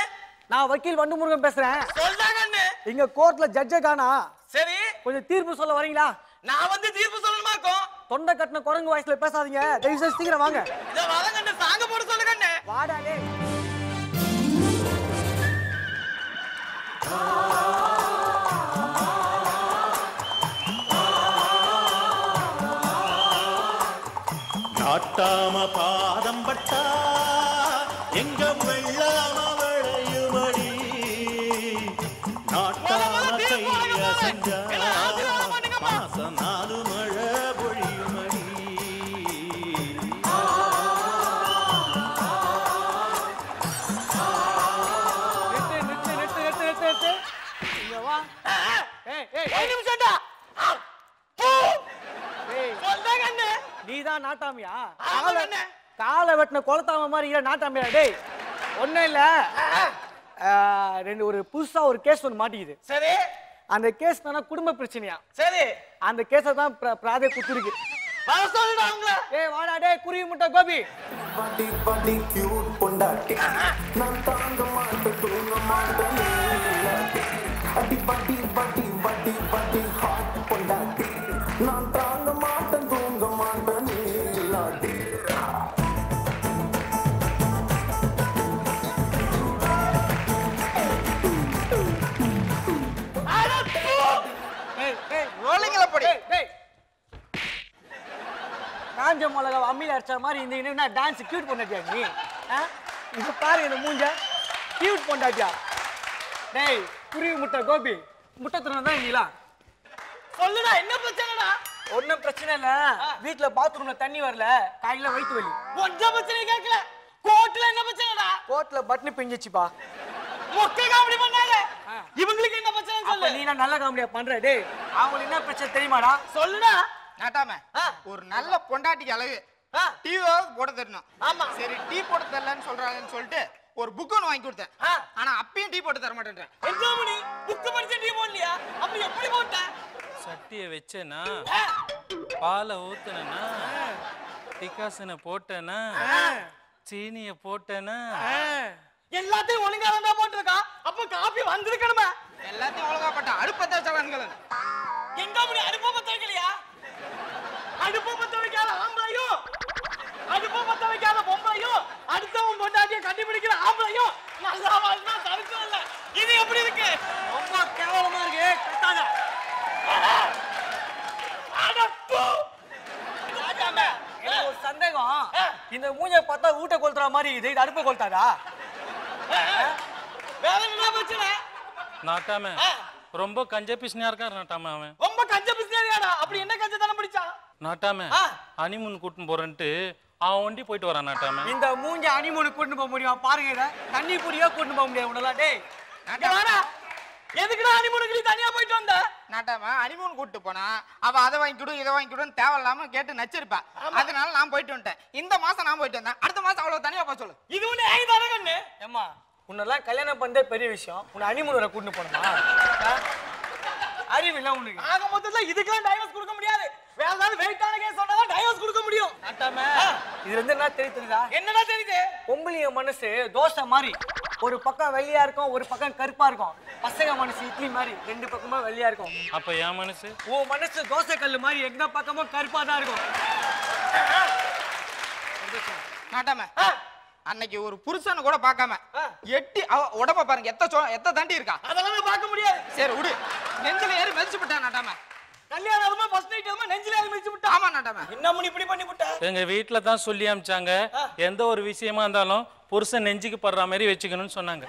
நான் வக்கீல் வண்டுமுருகன் பேசுறேன். சொல்றானே இங்க கோர்ட்ல ஜட்ஜே காணா. சரி கொஞ்சம் தீர்ப்பு சொல்ல வரீங்களா? நான் வந்து தீர்ப்பு சொல்லணுமாக்கும். தொண்டை கட்டின குரங்கு வாய்ஸ்ல பேசாதீங்க. தயவு செய்து சீக்கிரம் வாங்க. இத வரங்கண்ணே சாங்க போட சொல்லுங்கண்ணே. வாடாலே. நாட்டாம பாதம் பட்டா எங்க வெள்ளாம விளையுமடி. நாட்டாம கைய செஞ்சா மாசம் 4 மழை பொழியுமடி. இங்க வா. ஒரு நிமிஷம்டா. சொல்றாங்கண்ணே நீதான் நாட்டாமியா? ஆமாண்ணே. காலை வெட்டின கொளத்தாம மாதிரி இல்ல நாட்டாமியா? டேய் ஒண்ணும் இல்ல. ஒரு புதுசா ஒரு கேஸ் ஒன்று மாட்டிக்குது. சரி அந்த கேஸ் தானே குடும்ப பிரச்சனையா? சரி அந்த கேஸை தான் பிராதே குத்துருக்கு. வர சொல்லுடா அவங்கள. டேய் வாடா டேய் குருவி முட்டை கோபி. பட்டி பட்டி கியூட் பொண்டாட்டி நான் தாங்க மாட்டேன் தூங்க மாட்டேன். வட்டி வட்டி வட்டி வட்டி ஹாட் பொண்டாட்டி நான் தாங்க மாட்டேன் தூங்க மாட்டேன் நீலாட்டி ரோலிங்ல போடி காஞ்ச மிளகா அம்மியில அரைச்ச மாதிரி இந்த என்ன டான்ஸ் கியூட் பண்ணாட்டியா நீ இப்ப பாரு இந்த மூஞ்ச கியூட் பண்ணாட்டியா டேய் குருவி முட்டை கோபி முட்டை திறனா தான் நீலாம் சொல்லுடா என்ன பிரச்சனைடா ஒண்ணும் பிரச்சனை இல்ல வீட்ல பாத்ரூம்ல தண்ணி வரல காலையில வயித்து வலி ஒன்றை பிரச்சனை கேட்கல கோட்ல என்ன பிரச்சனைடா கோட்ல பட்னி பிஞ்சிச்சுப்பா மொக்க காமெடி பண்ணாங்க இவங்களுக்கு என்ன பிரச்சனை சொல்லு நீ நல்ல காமெடியா பண்ற டேய் அவங்களுக்கு என்ன பிரச்சனை தெரியுமாடா சொல்லுடா நாட்டாம ஒரு நல்ல பொண்டாட்டிக்கு அழகு டீயாவது போட தரணும் ஆமா சரி டீ போட தரலன்னு சொல்றாங்கன்னு சொல்லிட்டு ஒரு புக் ஒன்று வாங்கி கொடுத்தேன் ஆனா அப்பயும் டீ போட்டு தர மாட்டேன்றேன் எக்ஸாமனி புக் படிச்சு டீ போடலையா அப்படி எப்படி போட்ட சட்டியை வச்சேனா பாலை ஊத்துனேனா டிகாசனை போட்டேனா சீனியை போட்டேனா எல்லாத்தையும் ஒழுங்கா தான் போட்டுருக்கா அப்ப காபி வந்திருக்கணுமே எல்லாத்தையும் ஒழுங்கா போட்டா அடுப்ப தச்சவன்கள் எங்க அப்படி அடுப்ப பத்த வைக்கலையா அடுப்ப பத்த வைக்காத ஆம்பளையும் அடுப்ப பத்த வைக்காத பொம்பளையும் அடுத்தவன் பொண்டாட்டியை கண்டுபிடிக்கிற ஆம்பளையும் நல்லா வாழ்ந்தா தடுக்கும் இல்ல இது எப்படி இருக்கு ரொம்ப கேவலமா இருக்கு கட்டாத எனக்கு ஒரு சந்தேகம் இந்த மூஞ்ச பார்த்தா ஊட்ட கொளுத்துற மாதிரி இது அடுப்ப கொளுத்தாதா வேற என்ன பிரச்சனை நாட்டாம ரொம்ப கஞ்ச பிசினியா இருக்காரு நாட்டாம அவன் ரொம்ப கஞ்ச பிசினியாடா அப்படி என்ன கஞ்சத்தனம் பிடிச்சா நாட்டாம ஹனிமூன் கூட்டின்னு போறேன்ட்டு அவன் ஒண்டி போயிட்டு வரான் நாட்டாம இந்த மூஞ்ச ஹனிமூனுக்கு கூட்டிட்டு போக முடியுமா பாருங்க இத தண்ணி புடியா கூட்டிட்டு போக முடியாது உனலாம் டேய் வாடா எதுக்குடா ஹனிமூனுக்கு நீ தனியா போயிட்டு வந்த நாட்டாம ஹனிமூன் கூட்டிட்டு போனா அவ அதை வாங்கி கொடு இதை வாங்கி கொடுன்னு தேவையில்லாம கேட்டு நச்சிருப்பா அதனால நான் போயிட்டு வந்துட்டேன் இந்த மாசம் நான் போயிட்டு வந்தேன் அடுத்த மாசம் அவ்வளவு தனியா போக சொல்லு இது ஒண்ணு ஏய் தான கண்ணு ஏம்மா உன்னெல்லாம் கல்யாணம் பண்ணதே பெரிய விஷயம் உன்னை ஹனிமூன் வர கூட்டிட்டு போணுமா அறிவு இல்ல உனக்கு ஆக மொத்தத்துல இதுக்கெல்லாம் டைவர்ஸ் கொடுக்க முடியாது வேற ஏதாவது வெயிட்டான கேஸ் சொன்னா தான் டைவர்ஸ் கொடுக்க முடியும் நாட்டாம இதுல இருந்து என்ன தெரியுதா என்னடா தெரியுது பொம்பளைய மனசு தோசை மாதிரி ஒரு பக்கம் வெள்ளையா இருக்கும் ஒரு பக்கம் கருப்பா இருக்கும் பசங்க மனசு இட்லி மாதிரி ரெண்டு பக்கமும் வெள்ளையா இருக்கும் அப்ப என் மனசு உன் மனசு தோசை கல்லு மாதிரி எந்த பக்கமும் கருப்பா தான் இருக்கும் நாட்டாம அன்னைக்கு ஒரு புருஷனை கூட பார்க்காம எட்டி உடம்ப பாருங்க எத்த தாண்டி இருக்கா அதெல்லாம் பார்க்க முடியாது சரி விடு நெஞ்சில ஏறி மிதிச்சு விட்டான் நாட்டாம கல்யாணம் ஆகுமா ஃபர்ஸ்ட் நைட் ஆகுமா நெஞ்சில ஏறி மிதிச்சு விட்டா ஆமா நாட்டாம என்ன முடி இப்படி பண்ணி விட்டா எங்க வீட்டுல தான் சொல்லி அமிச்சாங்க எந்த ஒரு விஷயமா இருந்தாலும் புருஷன் நெஞ்சுக்கு படுற மாதிரி வச்சுக்கணும்னு சொன்னாங்க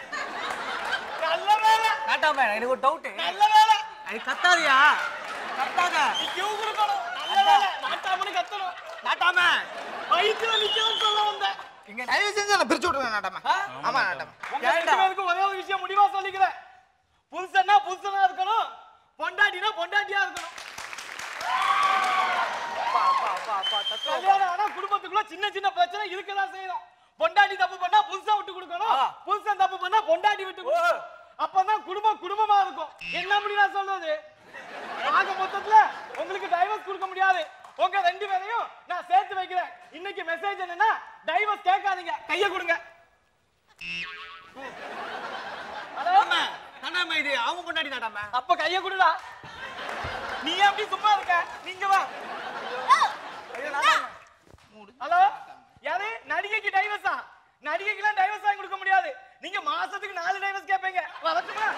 நல்ல வேலை நாட்டாம எனக்கு ஒரு டவுட் நல்ல வேலை அது கத்தாதியா கத்தாத கியூ குடுக்கணும் நல்ல வேலை நாட்டாமனு கத்தணும் நாட்டாம வயித்துல நிக்கணும் சொல்ல வந்தேன் இங்க தயவு செஞ்சு என்ன பிரிச்சு விடுங்க நாட்டாம ஆமா நாட்டாம உங்க ரெண்டு பேருக்கு ஒரே ஒரு விஷயம் முடிவா சொல்லிக்கிறேன் புருஷனா புருஷனா இருக்கணும் பொண்டாட்டினா பொண்டாட்டியா இருக்கணும் கல்யாணம் ஆனா குடும்பத்துக்குள்ள சின்ன சின்ன பிரச்சனை இருக்கதான் செய்யும் பொண்டாட்டி தப்பு பண்ணா புருஷன் விட்டு கொடுக்கணும் புருஷன் தப்பு பண்ணா பொண்டாட்டி விட்டு கொடுக்கணும் அப்பதான் குடும்பம் குடும்பமா இருக்கும் என்ன அப்படி நான் சொல்றது ஆக மொத்தத்துல உங்களுக்கு டைவர்ஸ் கொடுக்க முடியாது உங்க ரெண்டு பேரையும் நான் சேர்த்து வைக்கிறேன் இன்னைக்கு மெசேஜ் என்னன்னா டைவர்ஸ் கேட்காதீங்க கைய கொடுங்க நாடாம இது அவங்க கொண்டாடி நாடாம அப்ப கைய கொடுடா நீ அப்படி சும்மா இருக்க நீங்க வா ஹலோ யாரு நடிகைக்கு டைவர்ஸா நடிகைக்கெல்லாம் டைவர்ஸ் வாங்கி கொடுக்க முடியாது நீங்க மாசத்துக்கு 4 டைவர்ஸ் கேட்பீங்க வரட்டுமா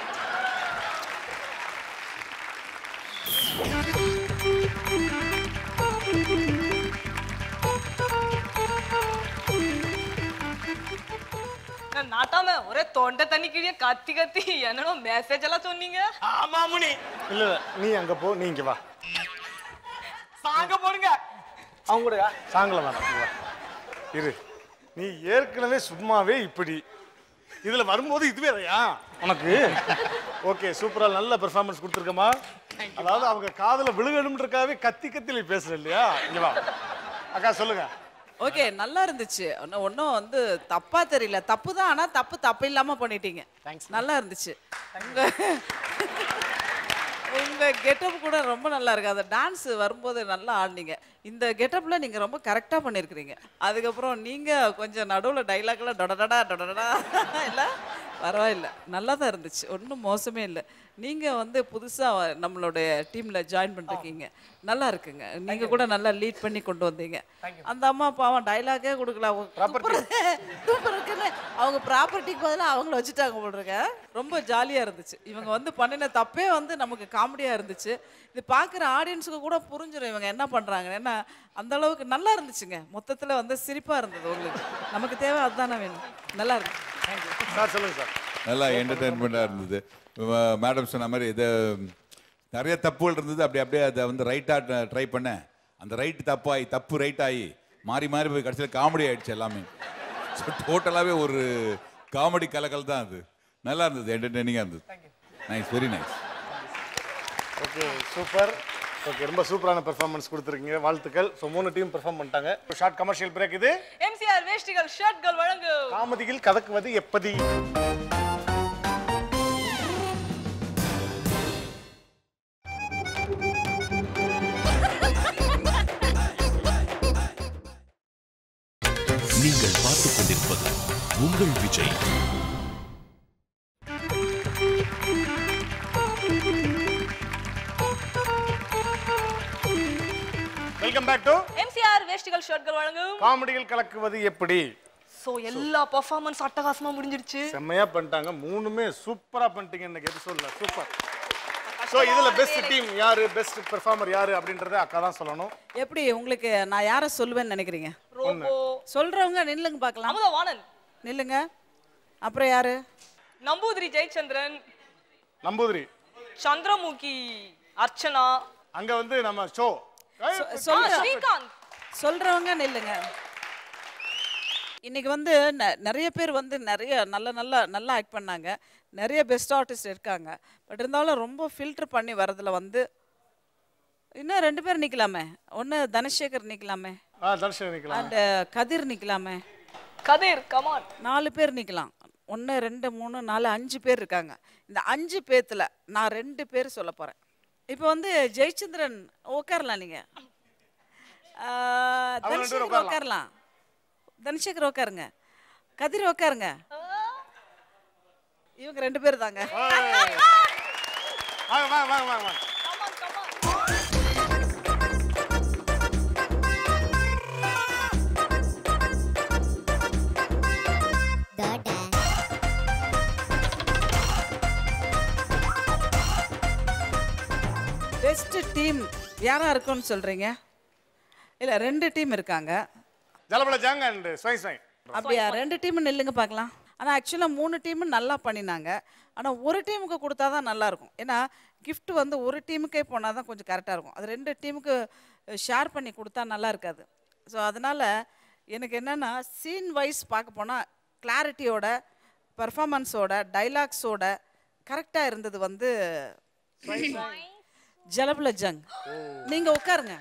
நாட்டாம ஒரே தொண்டை தண்ணி கிழிய கத்தி கத்தி என்னடோ மெசேஜ் எல்லாம் சொன்னீங்க ஆமா முனி இல்ல நீ அங்க போ நீ இங்க வா சாங்க போடுங்க அவங்க கூட சாங்கல வேணாம் வா இரு நீ ஏற்கனவே சும்மாவே இப்படி இதுல வரும்போது இது வேறயா உனக்கு ஓகே சூப்பரா நல்ல பெர்ஃபார்மன்ஸ் கொடுத்துருக்கமா அதாவது அவங்க காதுல விழுகணும்ன்றக்காவே கத்தி கத்தில பேசுற இல்லையா இங்க வா அக்கா சொல்லுங்க ஓகே நல்லா இருந்துச்சு ஒன்றும் வந்து தப்பா தெரியல தப்பு தான் ஆனால் தப்பு இல்லாமல் பண்ணிட்டீங்க நல்லா இருந்துச்சு உங்க கெட்டப் கூட ரொம்ப நல்லா இருக்கு அந்த டான்ஸ் வரும்போது நல்லா ஆடினீங்க இந்த கெட்டப்ல நீங்க ரொம்ப கரெக்டாக பண்ணியிருக்கிறீங்க அதுக்கப்புறம் நீங்க கொஞ்சம் நடுவில் டைலாக்லாம் டொடடா டொடடா இல்லை பரவாயில்ல நல்லா தான் இருந்துச்சு ஒன்றும் மோசமே இல்லை நீங்கள் வந்து புதுசாக நம்மளுடைய டீமில் ஜாயின் பண்ணிருக்கீங்க. நல்லா இருக்குங்க. நீங்கள் கூட நல்லா லீட் பண்ணி கொண்டு வந்தீங்க. அந்த அம்மா பாவம் டைலாகே கொடுக்கல. சூப்பர் இருக்குன்னு அவங்க ப்ராப்பர்ட்டிக்கு பதிலாக அவங்கள வச்சுட்டாங்க போடுறங்க. ரொம்ப ஜாலியாக இருந்துச்சு. இவங்க வந்து பண்ணின தப்பே வந்து நமக்கு காமெடியாக இருந்துச்சு. இது பார்க்குற ஆடியன்ஸுக்கு கூட புரிஞ்சிடும் இவங்க என்ன பண்ணுறாங்க. ஏன்னா அந்த அளவுக்கு நல்லா இருந்துச்சுங்க. மொத்தத்தில் வந்து சிரிப்பாக இருந்தது உங்களுக்கு. நமக்கு தேவை அதுதானே வேணும். நல்லா இருக்கு. சார் சொல்லுங்கள் சார். நல்லா என்டர்டெயின்மெண்ட்டாக இருந்தது. மேடம் சொன்ன மாதிரி இது நிறைய தப்புகள் இருந்தது. அப்படியே அதை வந்து ரைட்டாக ட்ரை பண்ணேன். அந்த ரைட்டு தப்பாகி தப்பு ரைட் ஆகி மாறி மாறி போய் கடைசியில் காமெடி ஆகிடுச்சு எல்லாமே. ஸோ டோட்டலாகவே ஒரு காமெடி கலக்கல் தான் அது. நல்லா இருந்தது, என்டர்டெய்னிங்காக இருந்தது. Nice, very nice. Okay, super. Okay, ரொம்ப சூப்பரான பெர்ஃபார்மன்ஸ் கொடுத்துருக்கீங்க. வாழ்த்துக்கள். ஸோ 3 டீம் பெர்ஃபார்ம் பண்ணிட்டாங்க. Short commercial break. இது MCR வேஷ்டிகள் ஷர்ட்கள் வழங்கும் காமெடியில் கதக்குவது எப்படி. நீங்கள் பார்த்துக் கொண்டிருப்பது உங்கள் Vijay. Welcome back to MCR வேஷ்டிகள் ஷர்ட்கள் வழங்கும் காமெடியில் கலக்குவது எப்படி. சோ எல்லா பெர்ஃபார்மன்ஸ் அட்டகாசமா முடிஞ்சிருச்சு. செம்மையா பண்ணிட்டாங்க. 3மே சூப்பரா பண்ணிட்டீங்க இன்னைக்கு எபிசோட்ல. சூப்பர். சோ இதுல பெஸ்ட் டீம் யாரு, பெஸ்ட் பெர்ஃபார்மர் யாரு அப்படின்றத அக்கா தான் சொல்லணும். எப்படி உங்களுக்கு நான் யாரை சொல்லுவேன்னு நினைக்கிறீங்க? ரோபோ சொல்றவங்க நில்லுங்க பார்க்கலாம். அமுதவாணன் நில்லுங்க. அப்புறம் யாரு? நம்பூதிரி ஜெயச்சந்திரன், நம்பூதிரி, சந்திரமுகி, அர்ச்சனா. அங்க வந்து நம்ம ஷோ ஸ்ரீகாந்த். சொல்றவங்க நில்லுங்க. இன்னைக்கு வந்து நிறைய பேர் வந்து நிறைய நல்லா ஆக்ட் பண்ணாங்க. நிறைய பெஸ்ட் ஆர்டிஸ்ட் இருக்காங்க. பட் இருந்தாலும் ரொம்ப ஃபில்டர் பண்ணி வரதுல வந்து இன்னும் 2 பேர் நிக்கலாமே. ஒன்று தனசேகர் நிக்கலாமே, தனசேகர் நிக்கலாம், அண்ட் கதிர் நிக்கலாமே. Kathir come on. 4 பேர் நிக்கலாம். 1 2 3 4 5 பேர் இருக்காங்க. இந்த 5 பேத்துல நான் 2 பேர் சொல்ல போறேன். இப்போ வந்து ஜெயச்சந்திரன் உட்காரலாம். நீங்க தனசேகர் உட்காரலாம். தனசேகர் உட்காருங்க. கதிர் உட்காருங்க. இவங்க 2 பேர் தாங்க. பெஸ்ட் டீம் யாரா இருக்கும்னு சொல்றீங்க? இல்ல 2 டீம் இருக்காங்க. ஜலபல ஜாங் அண்ட் ஸ்வை ஸ்வை. அப்படியா? 2 டீம் நில்லுங்க பார்க்கலாம். ஆனால் ஆக்சுவலாக 3 டீமும் நல்லா பண்ணினாங்க. ஆனால் ஒரு டீமுக்கு கொடுத்தா தான் நல்லாயிருக்கும். ஏன்னா கிஃப்ட் வந்து ஒரு டீமுக்கே போனால் தான் கொஞ்சம் கரெக்டாக இருக்கும். அது 2 டீமுக்கு ஷேர் பண்ணி கொடுத்தா நல்லா இருக்காது. ஸோ அதனால் எனக்கு என்னென்னா சீன் வைஸ் பார்க்க போனால் கிளாரிட்டியோட, பர்ஃபார்மன்ஸோட, டைலாக்ஸோட கரெக்டாக இருந்தது வந்து ஜலபல ஜங். நீங்கள் உட்காருங்க.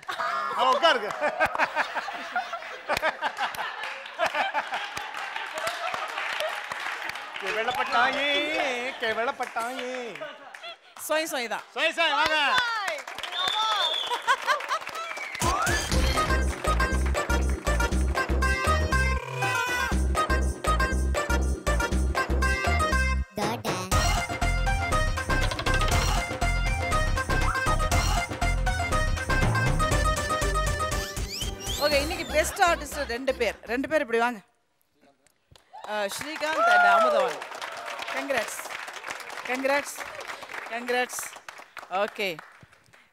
உட்காருங்க. வெள்ளப்பட்டாயே வெள்ளப்பட்டாயே. சொய் சொய் தான். சொய் சொய் வாங்க. ஓகே, இன்னைக்கு பெஸ்ட் ஆர்டிஸ்ட் 2 பேர். 2 பேர் இப்படி வாங்க. Srikanth and Amudhavanan. Congrats congrats congrats. Okay,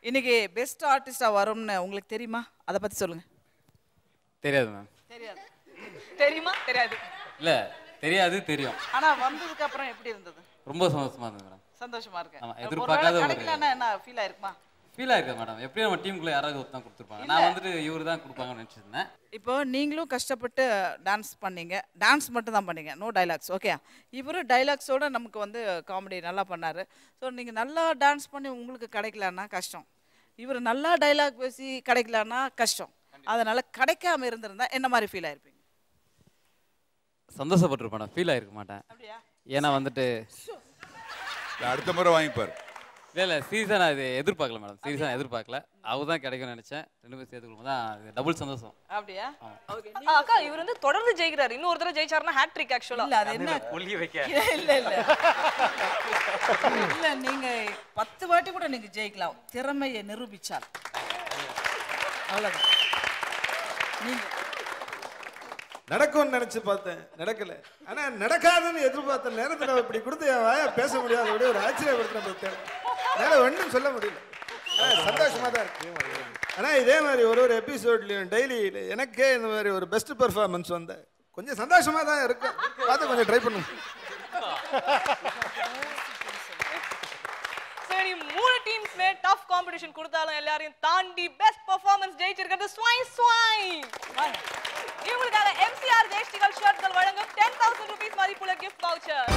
இன்னைக்கு பெஸ்ட் ஆர்டிஸ்டாக வரும்னு உங்களுக்கு தெரியுமா? அதை பற்றி சொல்லுங்கள். தெரியாது மேம். தெரியாது. தெரியுமா? தெரியாது. இல்லை, தெரியாது, தெரியும். ஆனால் வந்ததுக்கு அப்புறம் எப்படி இருந்தது? ரொம்ப சந்தோஷமா இருந்தது மேடம். சந்தோஷமா இருக்கு. ஆமாம், எதிர்பார்க்காத ஒரு கிடைக்கலன்னா என்ன ஃபீல் ஆயிருக்குமா? ஃபீல் ஆயிருக்கா மேடம். எப்படியும் நம்ம டீமுக்குள்ள யாராவது ஒருத்தன் கொடுத்துருப்பாங்க. நான் வந்துட்டு இவரு தான் கொடுப்பாங்கன்னு நினச்சிருந்தேன். இப்போ நீங்களும் கஷ்டப்பட்டு டான்ஸ் பண்ணீங்க. டான்ஸ் மட்டும் தான் பண்ணீங்க, நோ டைலாக்ஸ். ஓகே, இவரும் டைலாக்ஸோட நமக்கு வந்து காமெடி நல்லா பண்ணார். ஸோ நீங்கள் நல்லா டான்ஸ் பண்ணி உங்களுக்கு கிடைக்கலன்னா கஷ்டம். இவர் நல்லா டைலாக் பேசி கிடைக்கலன்னா கஷ்டம். அதனால் கிடைக்காம இருந்திருந்தா என்ன மாதிரி ஃபீல் ஆயிருப்பீங்க? சந்தோஷப்பட்டிருப்பேன். ஃபீல் ஆயிருக்க மாட்டேன். ஏன்னா வந்துட்டு அடுத்த முறை வாங்கிப்பார். இல்ல சீரியஸா நான் இது எதிர்பார்க்கல மேடம். சீரியஸா நான் எதிர்பார்க்கல. அவ தான் கிடைக்கும்னு நினைச்சேன். ரெண்டு பேரும் சேர்த்து கொடுக்கும் தான் டபுள் சந்தோஷம். அப்படியா? ஓகே. அக்கா இவர் வந்து தொடர்ந்து ஜெயிக்கிறாரு. இன்னொரு தடவை ஜெயிச்சாருன்னா ஹேட்ரிக் ஆக்சுவலா. இல்ல அது என்ன புள்ளி வைக்க. இல்ல இல்ல நீங்க 10 வாட்டி கூட நீங்க ஜெயிக்கலாம் திறமையை நிரூபிச்சால். அவ்வளவுதான். நீங்க நடக்கும்னு நினைச்சு பார்த்தேன், நடக்கல. ஆனா நடக்காதுன்னு எதிர்பார்த்த நேரத்துல இப்படி கொடுத்து என் வாயை பேச முடியாத ஒரு ஆச்சரியப்படுத்தின என்னால ஒன்றும் சொல்ல முடியல. சந்தோஷமா தான் இருக்கு. ஆனா இதே மாதிரி ஒரு எபிசோட்லயும் டெய்லி எனக்கே இந்த மாதிரி ஒரு பெஸ்ட் பெர்ஃபார்மன்ஸ் வந்த கொஞ்சம் சந்தோஷமா தான் இருக்கு. பார்த்து கொஞ்சம் ட்ரை பண்ணுங்க. சரி, 3 டீம்ஸ்மே டஃப் காம்படிஷன் கொடுத்தாலும் எல்லாரையும் தாண்டி பெஸ்ட் பெர்ஃபார்மன்ஸ் ஜெயிச்சிருக்கிறது ஸ்வை ஸ்வை. இவங்களுக்காக MCR வேஷ்டிகள் ஷர்ட்கள் வழங்கும் 10,000 rupees மதிப்புள்ள கிஃப்ட் வவுச்சர்.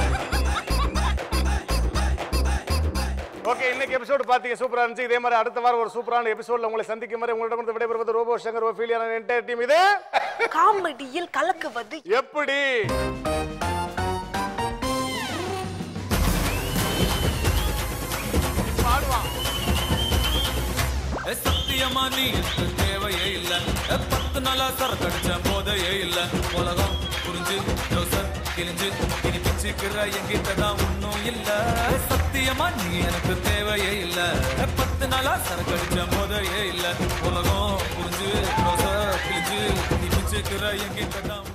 ஓகே, இன்னைக்கு எபிசோடு பாத்தீங்க சூப்பரா இருந்துச்சு. இதே மாதிரி அடுத்த வாரம் ஒரு சூப்பரான எபிசோட்ல உங்களை சந்திக்கும் மாதிரி உங்களிடம் விடைபெறுவது ரோபோ சங்கர் ஒஃபீலியான என்டையர் டீம். இது காமெடியில் கலக்குவது எப்படி? சத்தியமா நீ எனக்கு தேவையே இல்ல. 10 நாளா சரக்கடிச்ச போதையே இல்ல. உலகம் புரிஞ்சு ரோசர் கிழிஞ்சு இனி பிச்சுக்கிற என்கிட்ட தான் ஒன்னும் இல்ல. சத்தியமா நீ எனக்கு தேவையே இல்ல. 10 நாளா சரக்கடிச்ச போதையே இல்ல. உலகம் புரிஞ்சு ரோசர் கிழிஞ்சு இனி பிச்சுக்கிற என்கிட்ட தான்